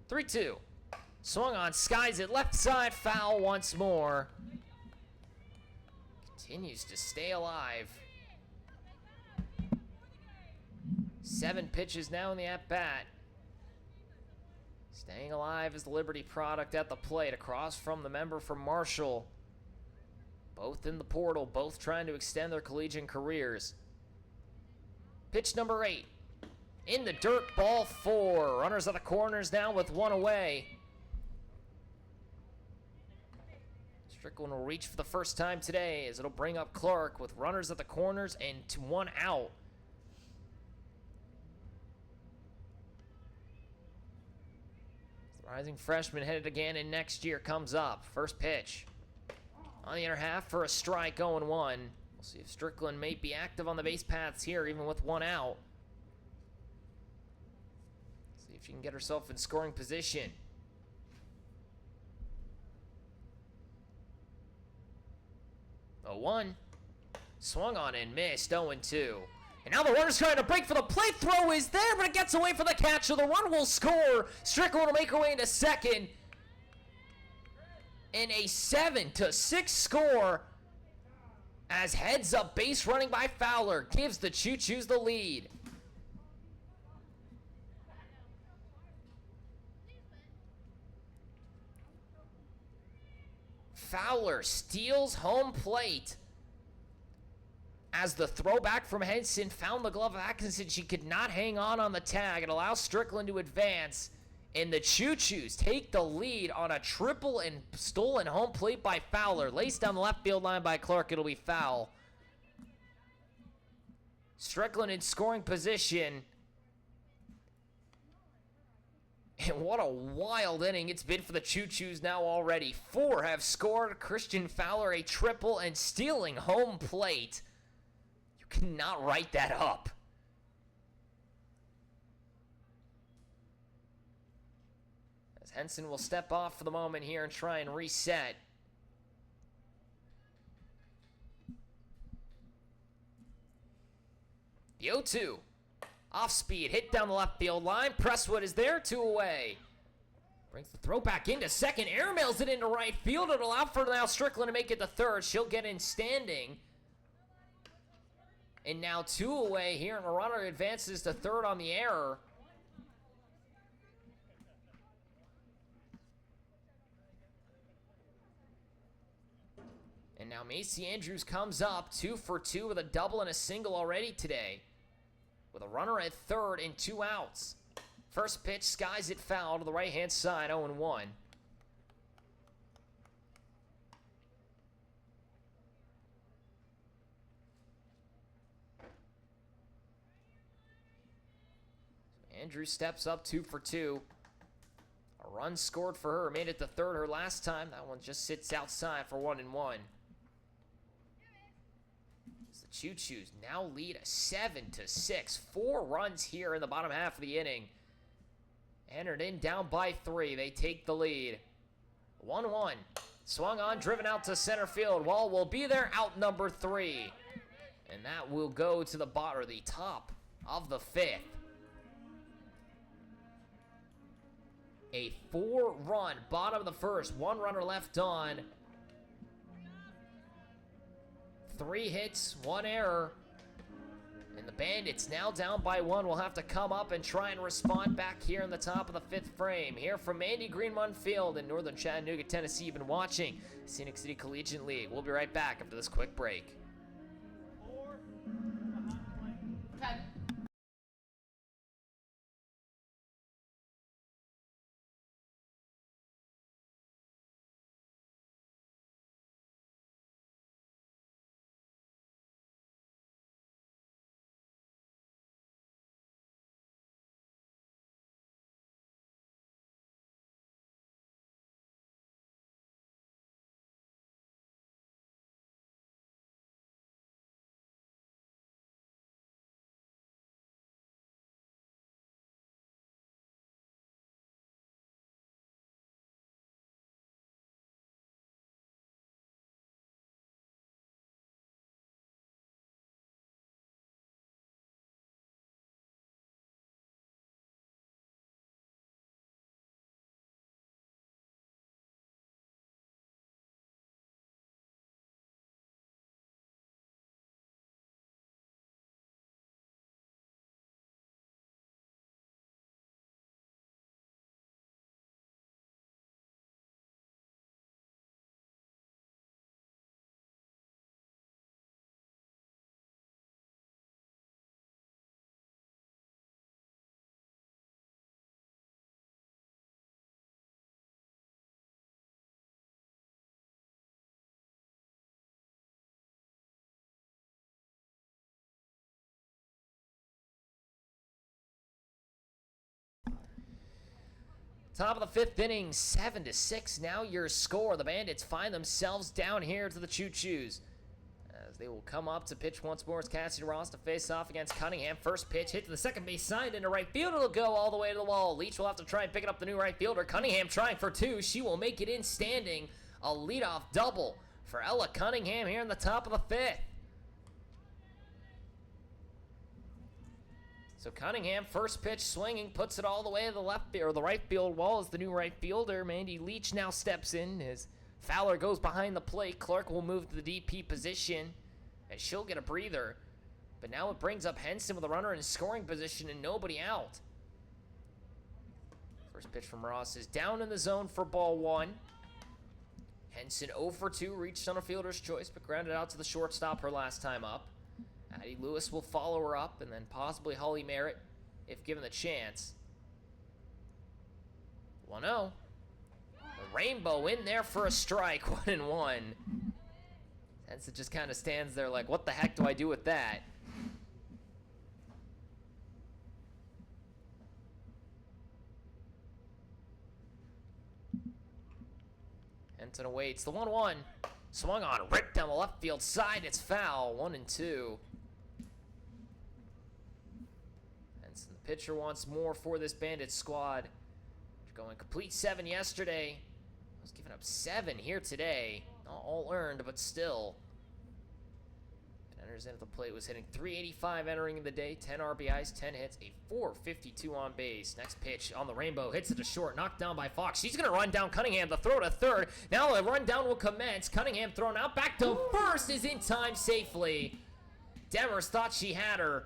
3-2. Swung on, skies it, left side, foul once more. Continues to stay alive. 7 pitches now in the at-bat. Staying alive is the Liberty product at the plate, across from the member from Marshall. Both in the portal, both trying to extend their collegiate careers. Pitch number 8. In the dirt, ball 4. Runners at the corners now with 1 away. Strickland will reach for the first time today as it'll bring up Clark with runners at the corners and 1 out. The rising freshman headed again in next year comes up. First pitch. On the inner half for a strike, 0-1. We'll see if Strickland may be active on the base paths here, even with 1 out. See if she can get herself in scoring position. A 1. Swung on and missed, 0-2. And now the runner's trying to break for the plate. Throw is there, but it gets away for the catcher. The run will score. Strickland will make her way into second. And a 7-6 score as heads up base running by Fowler gives the Choos the lead. Fowler steals home plate as the throwback from Henson found the glove of Atkinson. She could not hang on the tag. It allows Strickland to advance, and the Choos take the lead on a triple and stolen home plate by Fowler. Laced down the left field line by Clark. It'll be foul. Strickland in scoring position. And what a wild inning it's been for the Choos now already. 4 have scored. Christian Fowler a triple and stealing home plate. You cannot write that up. As Henson will step off for the moment here and try and reset. The 0-2. Off speed, hit down the left field line. Presswood is there, 2 away. Brings the throw back into second. Airmails it into right field. It'll allow for now Strickland to make it to third. She'll get in standing. And now 2 away here, and a runner advances to third on the error. And now Macy Andrews comes up 2 for 2 with a double and a single already today, with a runner at third and 2 outs. First pitch, skies it foul to the right-hand side, 0-1. Andrews steps up 2 for 2. A run scored for her, made it to third her last time. That one just sits outside for 1-1. The Choos now lead a 7-6. 4 runs here in the bottom half of the inning. Entered in down by 3. They take the lead. 1-1. Swung on, driven out to center field. Wall will be there, out number 3. And that will go to the bottom, or the top of the 5th. A 4-run bottom of the first. 1 runner left on. 3 hits, 1 error. And the Bandits now down by 1 will have to come up and try and respond back here in the top of the 5th frame. Here from Mandy Greenmont Field in northern Chattanooga, Tennessee. You've been watching Scenic City Collegiate League. We'll be right back after this quick break. Top of the fifth inning, 7-6. Now your score. The Bandits find themselves down here to the Choos. As they will come up to pitch once more as Cassidy Ross to face off against Cunningham. First pitch hit to the second base side into right field. It'll go all the way to the wall. Leach will have to try and pick it up, the new right fielder. Cunningham trying for two. She will make it in standing. A leadoff double for Ella Cunningham here in the top of the fifth. So Cunningham, first pitch swinging, puts it all the way to the left or the right field wall as the new right fielder. Mandy Leach now steps in as Fowler goes behind the plate. Clark will move to the DP position as she'll get a breather. But now it brings up Henson with a runner in scoring position and nobody out. First pitch from Ross is down in the zone for ball one. Henson 0 for 2, reached on a fielder's choice, but grounded out to the shortstop her last time up. Addie Lewis will follow her up, and then possibly Holly Merritt, if given the chance. 1-0. The Rainbow in there for a strike, 1-1. Henson just kind of stands there like, what the heck do I do with that? Henson awaits the 1-1. Swung on, ripped down the left field side. It's foul, 1-2. Henson, the pitcher, once more for this Bandits squad. Going complete 7 yesterday. Was giving up 7 here today. Not all earned, but still. Enters into the plate, was hitting .385 entering the day, 10 RBIs, 10 hits, a .452 on base. Next pitch on the Rainbow, hits it to short, knocked down by Fox. She's going to run down Cunningham, the throw to third. Now the run down will commence. Cunningham thrown out, back to first, is in time safely. Demers thought she had her.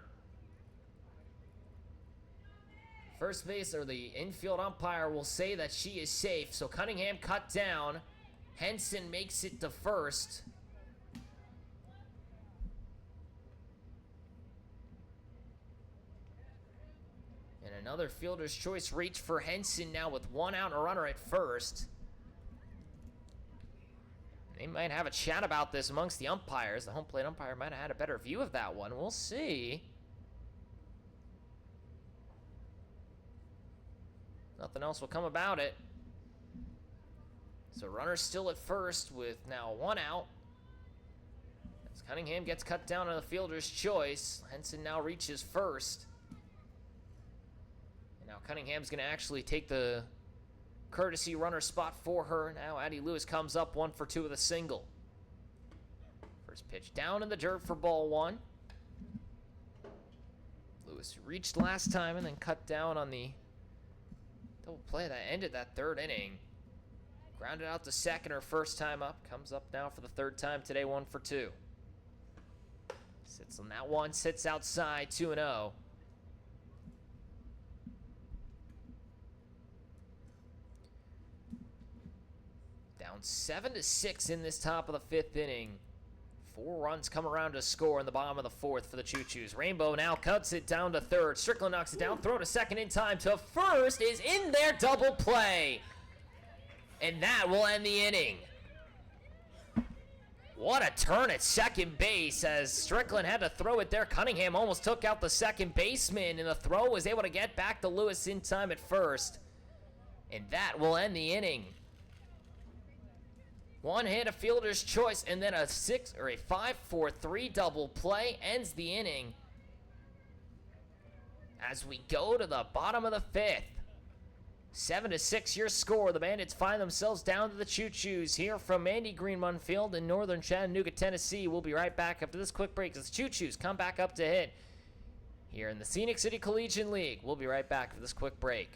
First base, or the infield umpire, will say that she is safe. So Cunningham cut down. Henson makes it to first. And another fielder's choice reach for Henson now with 1 out and a runner at first. They might have a chat about this amongst the umpires. The home plate umpire might have had a better view of that one. We'll see. Nothing else will come about it. So runner still at first with now 1 out. As Cunningham gets cut down on the fielder's choice, Henson now reaches first. And now Cunningham's going to actually take the courtesy runner spot for her. Now Addie Lewis comes up 1 for 2 with a single. First pitch down in the dirt for ball 1. Lewis reached last time and then cut down on the double play that ended that 3rd inning. Grounded out to second her first time up. Comes up now for the 3rd time today, 1 for 2. Sits on that one, sits outside, 2-0. Down 7-6 in this top of the 5th inning. 4 runs come around to score in the bottom of the 4th for the Choos. Rainbow now cuts it down to 3rd. Strickland knocks it down, throw to second in time to first, is in there, double play. And that will end the inning. What a turn at second base as Strickland had to throw it there. Cunningham almost took out the second baseman, and the throw was able to get back to Lewis in time at first. And that will end the inning. 1 hit, a fielder's choice, and then a 5-4-3 double play ends the inning. As we go to the bottom of the 5th. 7-6 your score. The Bandits find themselves down to the Choos here from Mandy Greenmon Field in northern Chattanooga, Tennessee. We'll be right back after this quick break as the Choos come back up to hit here in the Scenic City Collegiate League. We'll be right back for this quick break.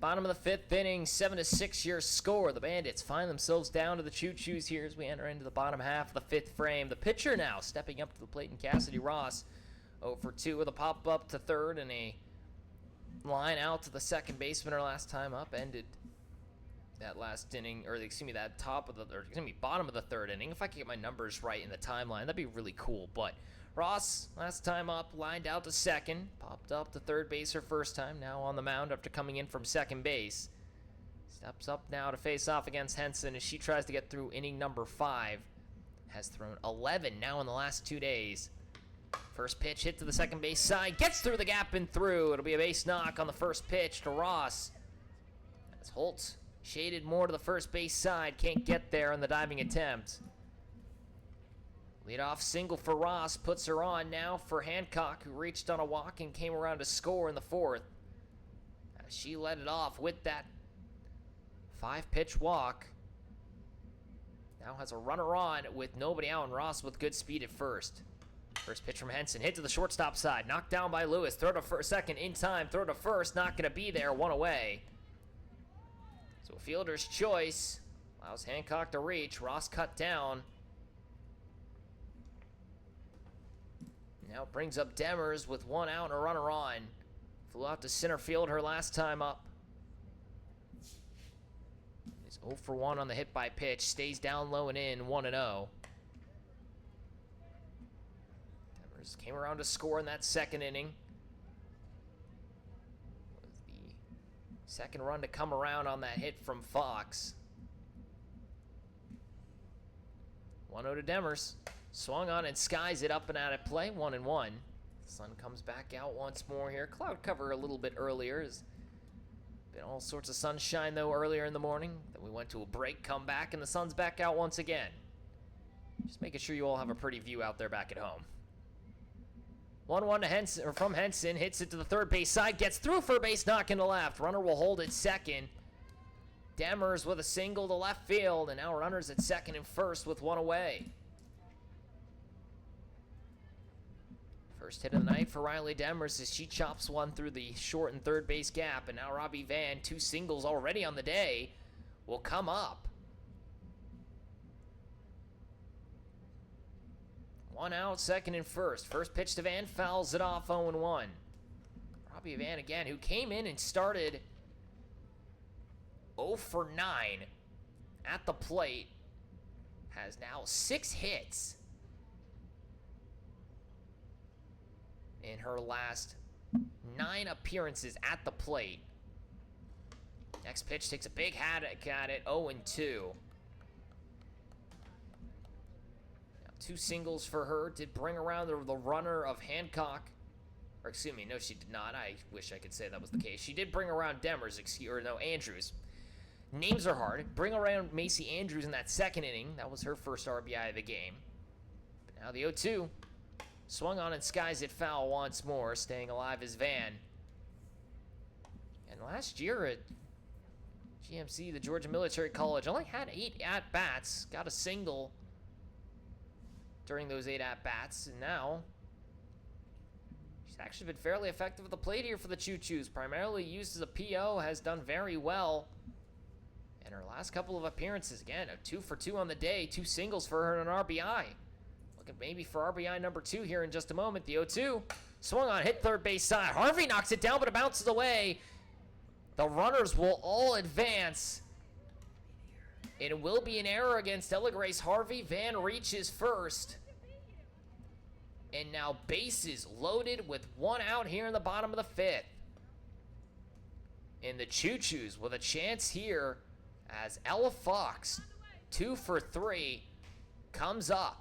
Bottom of the fifth inning, 7-6 your score. The Bandits find themselves down to the Choos here as we enter into the bottom half of the fifth frame. The pitcher now stepping up to the plate, and Cassidy Ross 0 for 2 with a pop up to third and a line out to the second baseman. Her last time up ended that last inning, or excuse me, that bottom of the third inning. If I could get my numbers right in the timeline, that'd be really cool. But Ross, last time up, lined out to second, popped up to third base her first time, now on the mound after coming in from second base. Steps up now to face off against Henson as she tries to get through inning number 5. Has thrown 11 now in the last 2 days. First pitch hit to the second base side, gets through the gap and through. It'll be a base knock on the first pitch to Ross. As Holtz shaded more to the first base side, can't get there on the diving attempt. Leadoff single for Ross puts her on now for Hancock, who reached on a walk and came around to score in the fourth. As she led it off with that 5-pitch walk. Now has a runner on with nobody out, and Ross with good speed at first. First pitch from Henson, hit to the shortstop side, knocked down by Lewis. Throw to second in time, throw to first, not going to be there, one away. So a fielder's choice allows Hancock to reach. Ross cut down. Now it brings up Demers with one out and a runner on. Flew out to center field her last time up. Is 0 for 1 on the hit by pitch. Stays down low and in, 1-0. Demers came around to score in that second inning. With the second run to come around on that hit from Fox. 1-0 to Demers. Swung on and skies it up and out of play, 1-1. Sun comes back out once more here. Cloud cover a little bit earlier. There's been all sorts of sunshine, though, earlier in the morning. Then we went to a break, come back, and the sun's back out once again. Just making sure you all have a pretty view out there back at home. 1-1 to Henson, or from Henson, hits it to the third base side, gets through for base, knocking to left. Runner will hold at second. Demers with a single to left field, and now runners at second and first with one away. First hit of the night for Riley Demers as she chops one through the short and third base gap, and now Robbie Van, 2 singles already on the day, will come up. 1 out, second and first. First pitch to Van, fouls it off, 0-1. Robbie Van again, who came in and started 0 for 9 at the plate, has now 6 hits in her last 9 appearances at the plate. Next pitch takes a big haddock at it, 0-2. Now 2 singles for her. Did bring around the runner of Hancock. Or excuse me, no she did not. I wish I could say that was the case. She did bring around Demers, Andrews. Names are hard. Bring around Macy Andrews in that second inning. That was her first RBI of the game. But now the 0-2. Swung on and skies it foul once more. Staying alive is Van. And last year at GMC, the Georgia Military College, only had 8 at-bats. Got a single during those 8 at-bats. And now she's actually been fairly effective at the plate here for the Choos. Primarily used as a PO, has done very well. And her last couple of appearances, again, a 2 for 2 on the day. 2 singles for her and an RBI. Looking maybe for RBI number 2 here in just a moment. The 0-2. Swung on, hit third base side. Harvey knocks it down, but it bounces away. The runners will all advance. It will be an error against Ella Grace Harvey. Van reaches first. And now bases loaded with 1 out here in the bottom of the 5th. And the Choos with a chance here as Ella Fox, 2 for 3, comes up.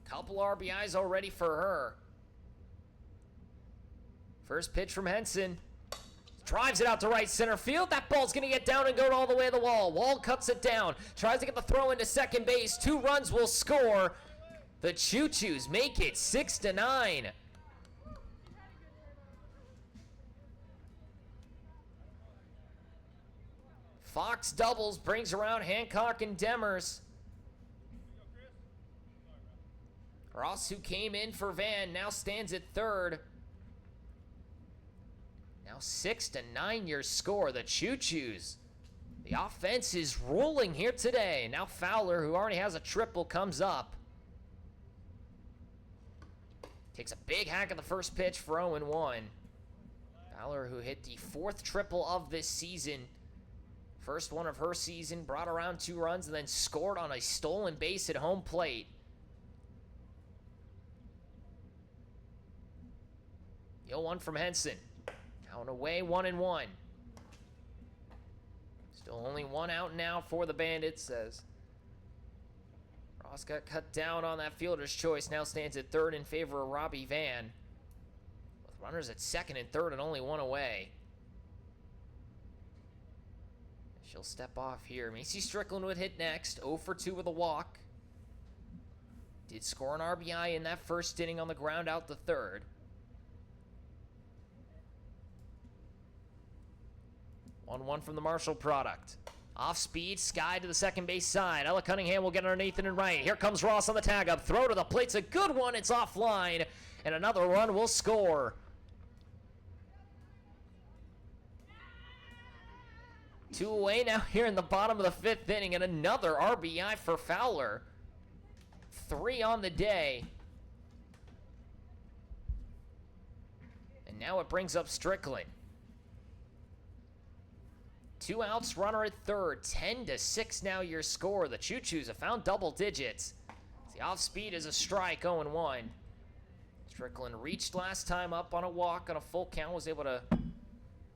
Couple RBIs already for her. First pitch from Henson. Drives it out to right center field. That ball's going to get down and go all the way to the wall. Wall cuts it down. Tries to get the throw into second base. 2 runs will score. The Choos make it 6-9. Fox doubles, brings around Hancock and Demers. Ross, who came in for Van, now stands at third. Now 6-9 your score. The Choos. The offense is rolling here today. Now Fowler, who already has a triple, comes up. Takes a big hack at the first pitch for 0-1. Fowler, who hit the 4th triple of this season. First one of her season, brought around 2 runs, and then scored on a stolen base at home plate. The 0-1 from Henson. Now and away, 1-1. Still only 1 out now for the Bandits as Ross got cut down on that fielder's choice. Now stands at 3rd in favor of Robbie Van. With runners at 2nd and 3rd and only 1 away. She'll step off here. Macy Strickland would hit next. 0 for 2 with a walk. Did score an RBI in that first inning on the ground out the 3rd. 1-1 from the Marshall product. Off speed, Sky to the second base side. Ella Cunningham will get underneath and right. Here comes Ross on the tag up. Throw to the plate's a good one. It's offline. And another run will score. 2 away now here in the bottom of the 5th inning. And another RBI for Fowler. 3 on the day. And now it brings up Strickland. 2 outs, runner at 3rd. 10-6 now your score. The Choos have found double digits. The off speed is a strike, 0-1. Strickland reached last time up on a walk on a full count, was able to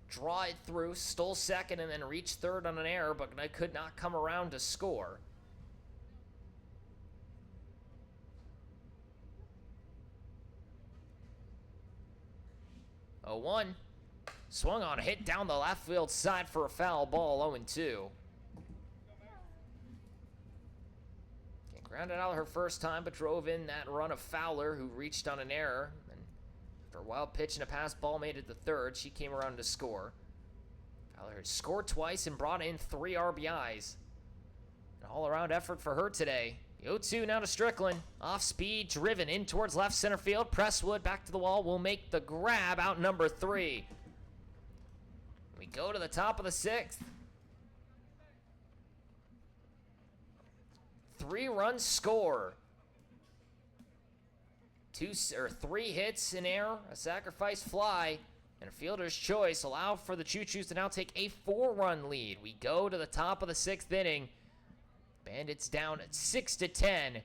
draw it through, stole 2nd, and then reached 3rd on an error, but could not come around to score. Oh, 1. Swung on, hit down the left field side for a foul ball, 0-2. Grounded out her first time, but drove in that run of Fowler, who reached on an error. And after a wild pitch and a pass ball made it to 3rd, she came around to score. Fowler had scored twice and brought in 3 RBIs. An all-around effort for her today. The 0-2 now to Strickland. Off speed, driven in towards left center field. Presswood back to the wall will make the grab, out number 3. We go to the top of the 6th. 3-run score. 3 hits, an error, a sacrifice fly, and a fielder's choice allow for the Choos to now take a 4-run lead. We go to the top of the 6th inning. Bandits down at 6-10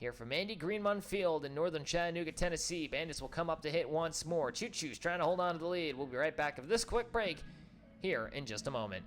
here from Andy Greenmund Field in northern Chattanooga, Tennessee. Bandits will come up to hit once more. Choos trying to hold on to the lead. We'll be right back after this quick break here in just a moment.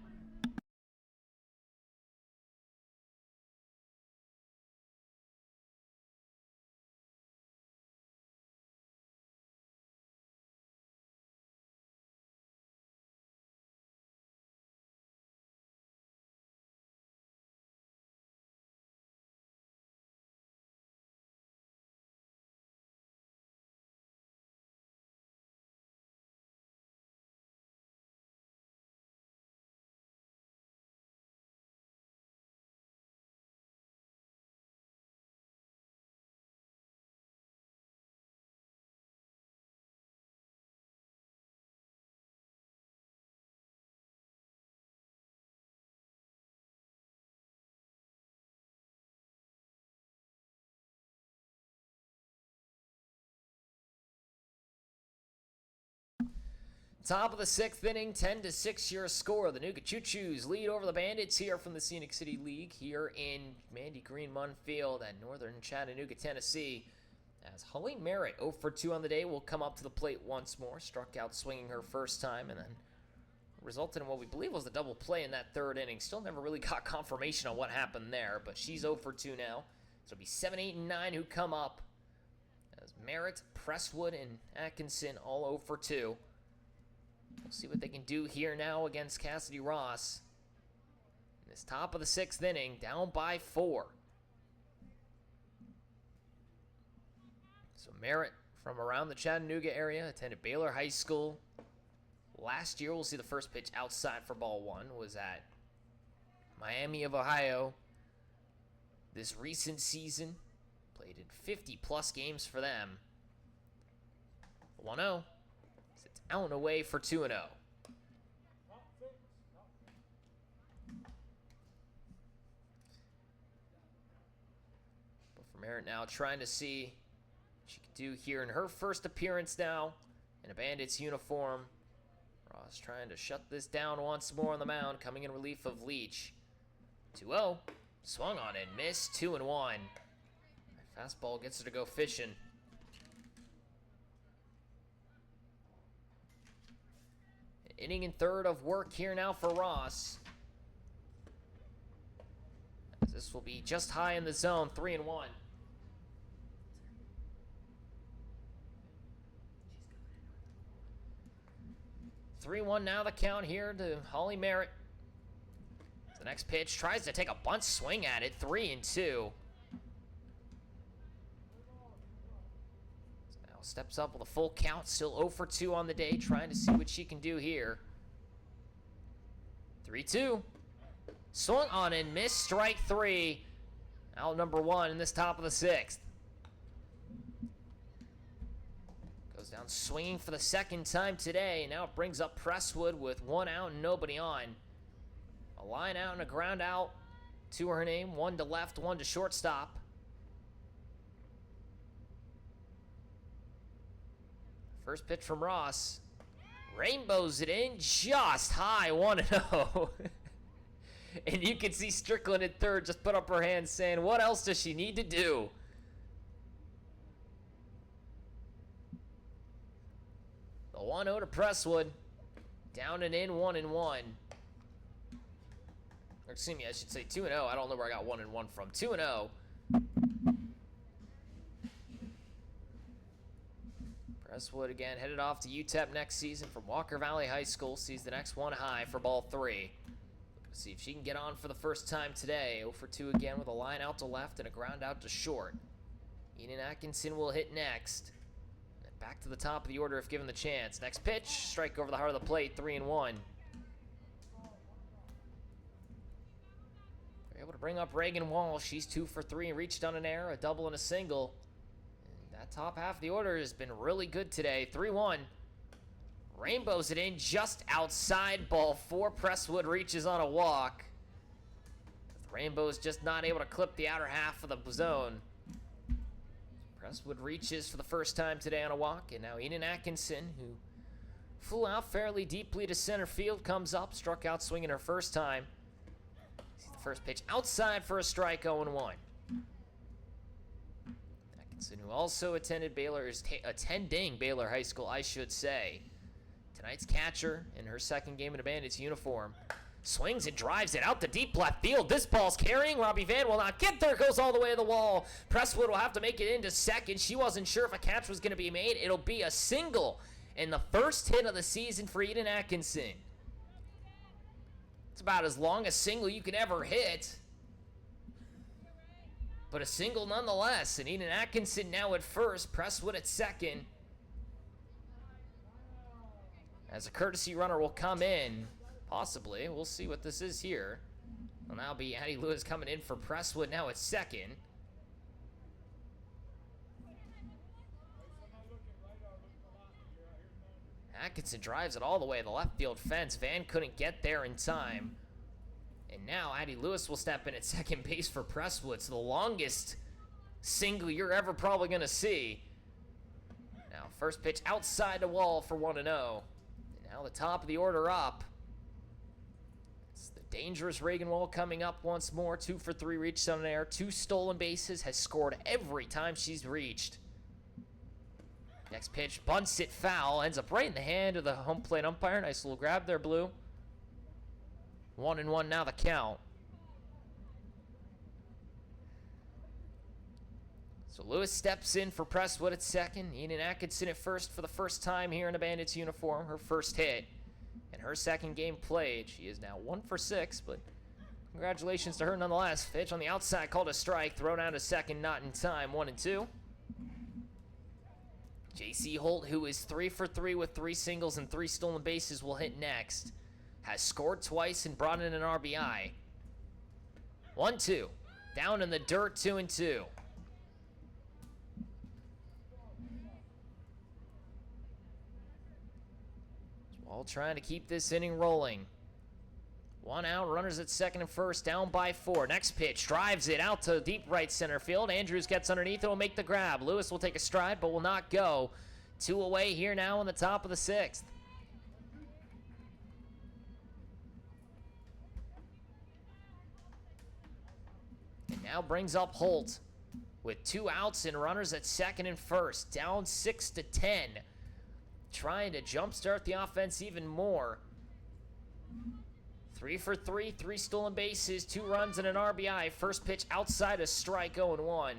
Top of the 6th inning, 10-6 your score. The Nooga Choos lead over the Bandits here from the Scenic City League here in Andy Greenmund Field at northern Chattanooga, Tennessee. As Holly Merritt, 0 for 2 on the day, will come up to the plate once more. Struck out swinging her first time and then resulted in what we believe was a double play in that 3rd inning. Still never really got confirmation on what happened there, but she's 0 for 2 now. So it'll be 7, 8, and 9 who come up. As Merritt, Presswood, and Atkinson all 0 for 2. We'll see what they can do here now against Cassidy Ross. In this top of the 6th inning, down by 4. So Merritt from around the Chattanooga area, attended Baylor High School. Last year, we'll see the first pitch outside for ball 1, was at Miami of Ohio. This recent season, played in 50-plus games for them. 1-0. Out and away for 2-0. Merritt now trying to see what she can do here in her first appearance now in a Bandits uniform. Ross trying to shut this down once more on the mound, coming in relief of Leach. 2-0. Swung on and missed. 2-1. Fastball gets her to go fishing. An inning and third of work here now for Ross. As this will be just high in the zone. 3-1. 3-1 now the count here to Holly Merritt. The next pitch tries to take a bunt swing at it. 3-2. Now steps up with a full count. Still 0 for 2 on the day. Trying to see what she can do here. 3-2. Swung on and missed. Strike 3. Out number 1 in this top of the 6th. Goes down swinging for the second time today. Now it brings up Presswood with 1 out and nobody on. A line out and a ground out to her name. 1 to left, 1 to shortstop. First pitch from Ross. Rainbows it in just high. 1-0. And you can see Strickland at third just put up her hand saying, what else does she need to do? The 1-0 to Presswood. Down and in, 1-1. Or excuse me, I should say 2-0. I don't know where I got 1-1 from. 2-0. Presswood again headed off to UTEP next season from Walker Valley High School. Sees the next one high for ball 3. Let's see if she can get on for the first time today. 0 for 2 again with a line out to left and a ground out to short. Eden Atkinson will hit next. And back to the top of the order if given the chance. Next pitch, strike over the heart of the plate, 3-1. They're able to bring up Reagan Walsh. She's 2 for 3 and reached on an error, a double and a single. And that top half of the order has been really good today. 3-1. Rainbows it in just outside ball 4. Presswood reaches on a walk. Rainbows just not able to clip the outer half of the zone. Presswood reaches for the first time today on a walk. And now Eden Atkinson, who flew out fairly deeply to center field, comes up, struck out swinging her first time. See the first pitch outside for a strike, 0-1. Atkinson, who also attending Baylor High School, I should say. Tonight's catcher in her second game in a Bandits uniform. Swings and drives it out to deep left field. This ball's carrying. Robbie Van will not get there. Goes all the way to the wall. Presswood will have to make it into second. She wasn't sure if a catch was going to be made. It'll be a single and the first hit of the season for Eden Atkinson. It's about as long a single you can ever hit. But a single nonetheless. And Eden Atkinson now at first. Presswood at second. As a courtesy runner will come in, possibly. We'll see what this is here. Will now be Addie Lewis coming in for Presswood now at second. Atkinson drives it all the way to the left field fence. Van couldn't get there in time. And now Addie Lewis will step in at second base for Presswood. So the longest single you're ever probably going to see. Now first pitch outside the wall for 1-0. Now the top of the order up. It's the dangerous Reagan Wall coming up once more. 2 for 3 reached on an air. 2 stolen bases. Has scored every time she's reached. Next pitch, bunts it foul. Ends up right in the hand of the home plate umpire. Nice little grab there, Blue. 1-1 now the count. So Lewis steps in for Presswood at second. Eden Atkinson at first for the first time here in a Bandits uniform. Her first hit and her second game played. She is now 1 for 6, but congratulations to her nonetheless. Pitch on the outside called a strike. Throw down to second, not in time. 1-2. JC Holt, who is 3 for 3 with 3 singles and 3 stolen bases, will hit next. Has scored twice and brought in an RBI. 1-2. Down in the dirt, 2-2. All trying to keep this inning rolling. One out, runners at second and first, down by 4. Next pitch, drives it out to deep right center field. Andrews gets underneath and will make the grab. Lewis will take a stride, but will not go. 2 away here now in the top of the 6th. And now brings up Holt with 2 outs and runners at second and first, down 6-10. Trying to jumpstart the offense even more. 3 for 3, 3 stolen bases, 2 runs and an RBI. First pitch outside a strike, 0-1.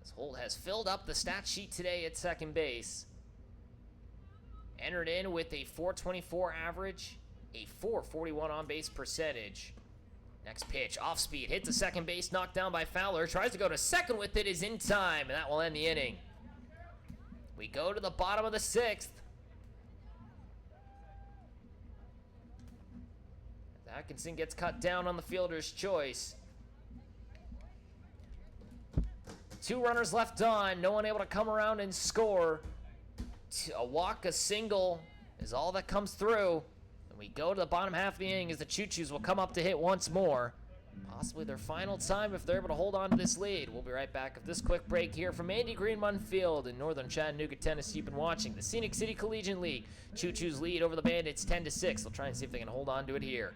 As Holt has filled up the stat sheet today at second base. Entered in with a .424 average, a .441 on-base percentage. Next pitch, off speed, hit to second base, knocked down by Fowler. Tries to go to second with it, is in time, and that will end the inning. We go to the bottom of the 6th. Atkinson gets cut down on the fielder's choice. 2 runners left on, no one able to come around and score. A walk, a single is all that comes through. And we go to the bottom half of the inning as the Choos will come up to hit once more. Possibly their final time if they're able to hold on to this lead. We'll be right back with this quick break here from Andy Greenman Field in northern Chattanooga, Tennessee. You've been watching the Scenic City Collegiate League. Choos lead over the Bandits 10-6. They'll try and see if they can hold on to it here.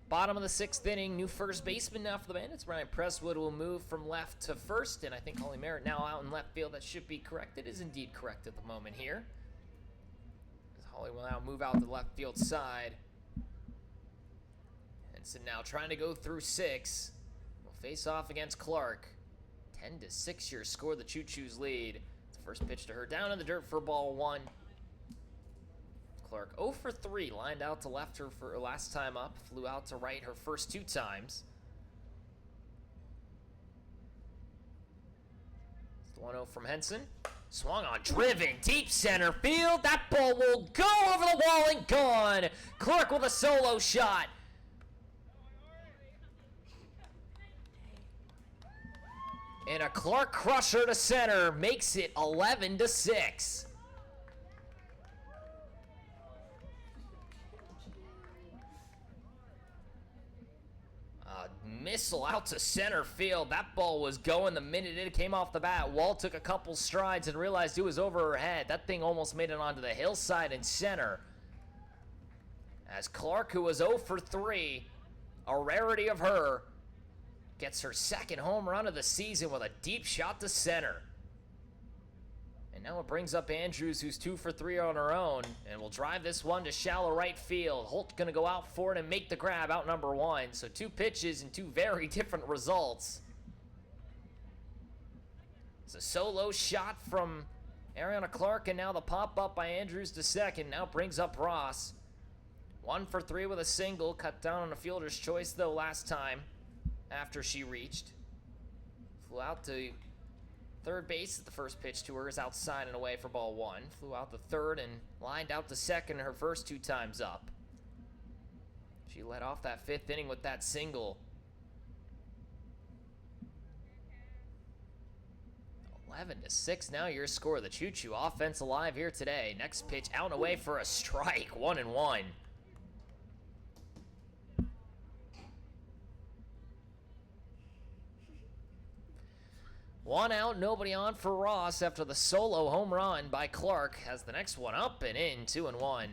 Bottom of the 6th inning, new first baseman now for the Bandits. Brian Presswood will move from left to first, and I think Holly Merritt now out in left field. That should be correct. It is indeed correct at the moment here. As Holly will now move out to the left field side. Henson now trying to go through 6. Will face off against Clark. 10-6 your score, the Choos lead. It's the first pitch to her down in the dirt for ball 1. Clark 0 for 3, lined out to left her for her last time up, flew out to right her first 2 times. It's the 1-0 from Henson. Swung on, driven, deep center field. That ball will go over the wall and gone. Clark with a solo shot. And a Clark crusher to center makes it 11-6. Missile out to center field. That ball was going the minute it came off the bat. Wall took a couple strides and realized it was over her head. That thing almost made it onto the hillside and center. As Clark, who was 0 for 3, a rarity of her, gets her second home run of the season with a deep shot to center. And now it brings up Andrews, who's 2 for 3 on her own, and will drive this one to shallow right field. Holt gonna go out for it and make the grab, out number 1. So 2 pitches and 2 very different results. It's a solo shot from Ariana Clark, and now the pop-up by Andrews to second. Now brings up Ross. 1 for 3 with a single, cut down on a fielder's choice, though, last time after she reached. Flew out to third base at the first pitch to her, is outside and away for ball 1. Flew out the third and lined out to second her first 2 times up. She led off that 5th inning with that single. 11-6 now your score. The Choos offense alive here today. Next pitch out and away for a strike, 1-1. One out, nobody on for Ross after the solo home run by Clark. Has the next one up and in, 2-1.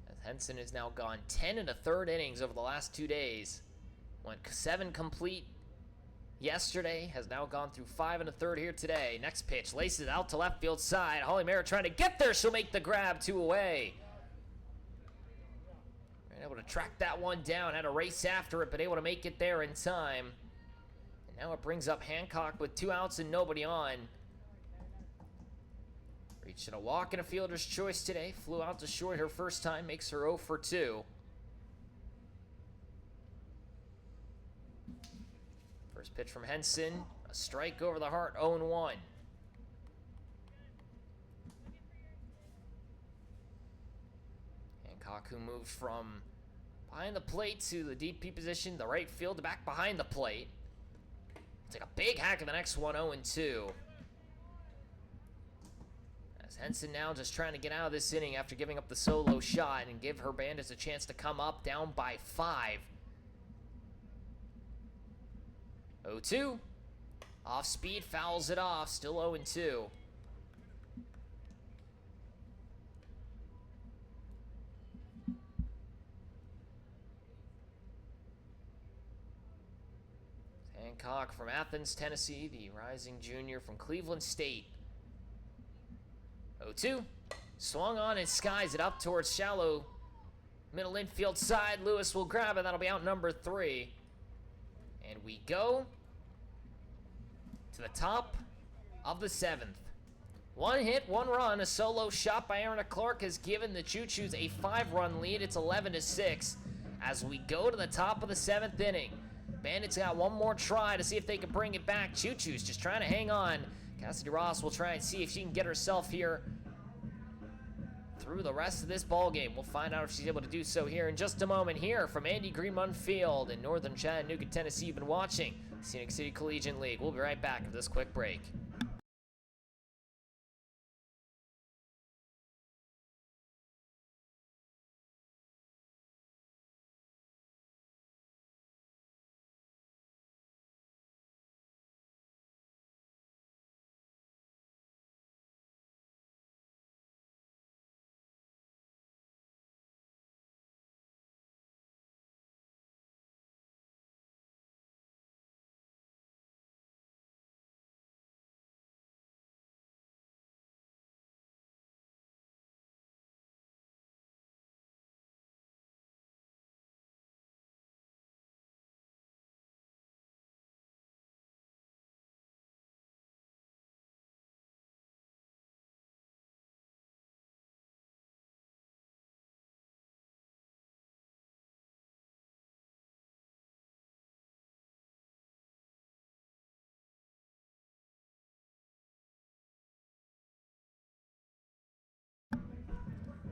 As Henson has now gone 10 1/3 innings over the last 2 days. Went 7 complete yesterday, has now gone through 5 1/3 here today. Next pitch, laces out to left field side. Holly Merritt trying to get there, she'll make the grab, 2 away. Able to track that one down, had a race after it, but able to make it there in time. And now it brings up Hancock with 2 outs and nobody on. Reaching a walk and a fielder's choice today. Flew out to short her first time, makes her 0 for 2. First pitch from Henson, a strike over the heart, 0-1. Hancock, who moved from behind the plate to the DP position, the right field to back behind the plate. Take a big hack of the next one, 0-2. As Henson now just trying to get out of this inning after giving up the solo shot and give her Bandits a chance to come up down by 5. 0-2. Off speed, fouls it off, still 0-2. Hancock from Athens, Tennessee, the rising junior from Cleveland State. 0-2. Swung on and skies it up towards shallow middle infield side. Lewis will grab it. That'll be out number 3. And we go to the top of the 7th. 1 hit, 1 run. A solo shot by Aaron Clark has given the Choo-Choos a 5-run lead. It's 11-6 as we go to the top of the 7th inning. Bandits got one more try to see if they can bring it back. Choo-Choos just trying to hang on. Cassidy Ross will try and see if she can get herself here through the rest of this ball game. We'll find out if she's able to do so here in just a moment. Here from Andy Greenmund Field in northern Chattanooga, Tennessee. You've been watching Scenic City Collegiate League. We'll be right back after this quick break.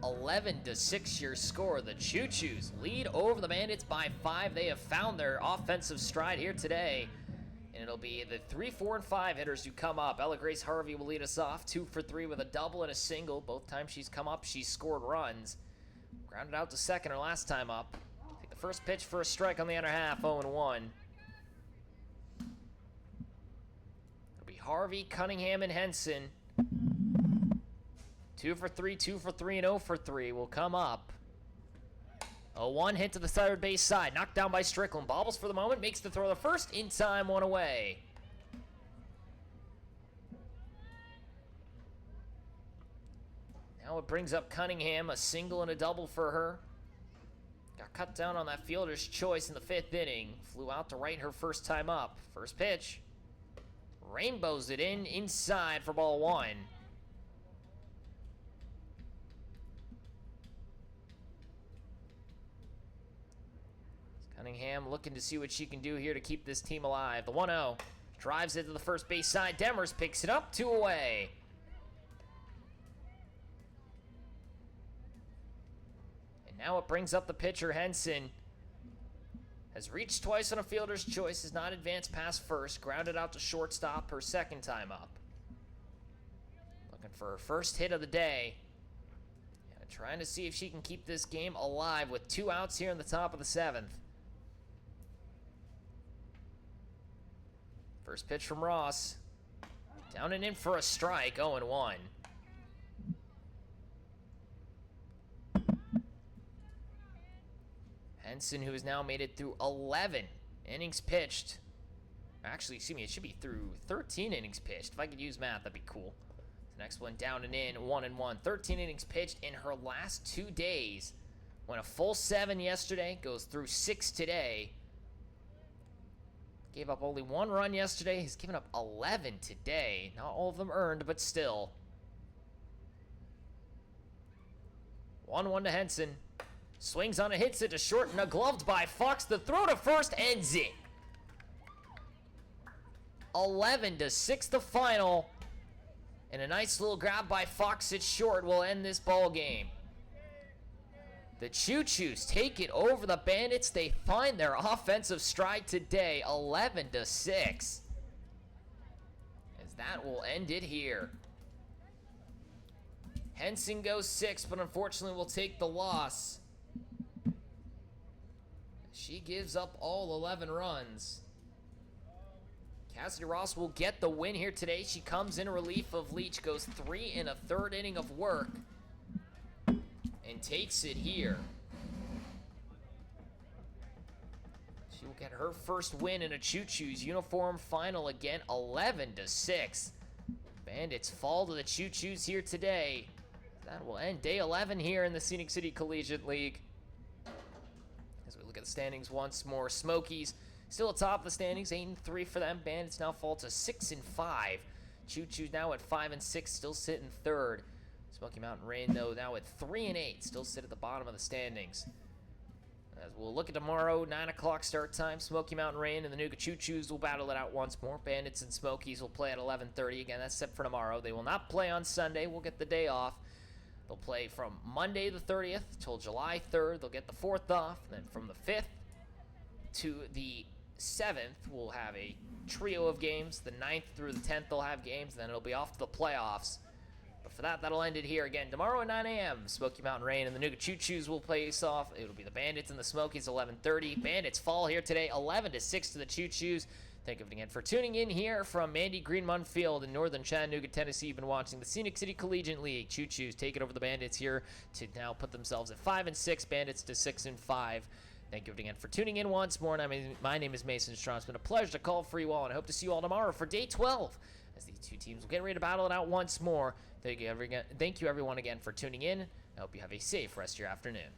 (11-6) your score. The Choo-Choos lead over the Bandits by 5. They have found their offensive stride here today. And it'll be the 3, 4, and 5 hitters who come up. Ella Grace Harvey will lead us off, 2 for 3 with a double and a single. Both times she's come up, she's scored runs. Grounded out to second her last time up. Take the first pitch for a strike on the other half, 0-1. It'll be Harvey, Cunningham, and Henson. 2 for 3, 2 for 3, and 0 for 3 will come up. A 1 hit to the third base side, knocked down by Strickland. Bobbles for the moment, makes the throw to first, in time, 1 away. Now it brings up Cunningham, a single and a double for her. Got cut down on that fielder's choice in the 5th inning. Flew out to right her first time up. First pitch. Rainbows it in, inside for ball 1. Cunningham looking to see what she can do here to keep this team alive. The 1-0 drives it to the first base side. Demers picks it up, 2 away. And now it brings up the pitcher, Henson. Has reached twice on a fielder's choice, has not advanced past first. Grounded out to shortstop her second time up. Looking for her first hit of the day. And trying to see if she can keep this game alive with 2 outs here in the top of the 7th. First pitch from Ross. Down and in for a strike, 0-1. Henson, who has now made it through 11 innings pitched. Actually, excuse me, it should be through 13 innings pitched. If I could use math, that'd be cool. The next one down and in, 1-1. 13 innings pitched in her last 2 days. Went a full 7 yesterday, goes through 6 today. Gave up only 1 run yesterday. He's given up 11 today. Not all of them earned, but still. 1-1 to Henson. Swings on a hits it to short and a gloved by Fox. The throw to first ends it. 11-6 the final. And a nice little grab by Fox at short will end this ball game. The Choos take it over the Bandits. They find their offensive stride today, 11-6. As that will end it here. Henson goes 6, but unfortunately will take the loss. She gives up all 11 runs. Cassidy Ross will get the win here today. She comes in relief of Leach, goes 3 1/3 inning of work, and takes it here. She will get her first win in a Choos uniform final again, 11-6. Bandits fall to the Choos here today. That will end day 11 here in the Scenic City Collegiate League. As we look at the standings once more, Smokies still atop the standings, 8-3 for them. Bandits now fall to 6-5. Choos now at 5-6, still sitting third. Smoky Mountain Rain, though, now at 3-8, still sit at the bottom of the standings. As we'll look at tomorrow, 9 o'clock start time. Smoky Mountain Rain and the Nuga Choos will battle it out once more. Bandits and Smokies will play at 11:30. Again, that's set for tomorrow. They will not play on Sunday. We'll get the day off. They'll play from Monday the 30th till July 3rd. They'll get the 4th off. Then from the 5th to the 7th, we'll have a trio of games. The 9th through the 10th, they'll have games. Then it'll be off to the playoffs. But for that, that'll end it here again. Tomorrow at 9 a.m., Smoky Mountain Rain and the Nuga Choos will face off. It'll be the Bandits and the Smokies, 11:30. Bandits fall here today, 11-6 to the Choos. Thank you again for tuning in here from Mandy Greenmont Field in northern Chattanooga, Tennessee. You've been watching the Scenic City Collegiate League. Choos take it over the Bandits here to now put themselves at 5-6. Bandits to 6-5. Thank you again for tuning in once more. And my name is Mason Strong. It's been a pleasure to call for you all, and I hope to see you all tomorrow for day 12, as these two teams will get ready to battle it out once more. Thank you everyone again for tuning in. I hope you have a safe rest of your afternoon.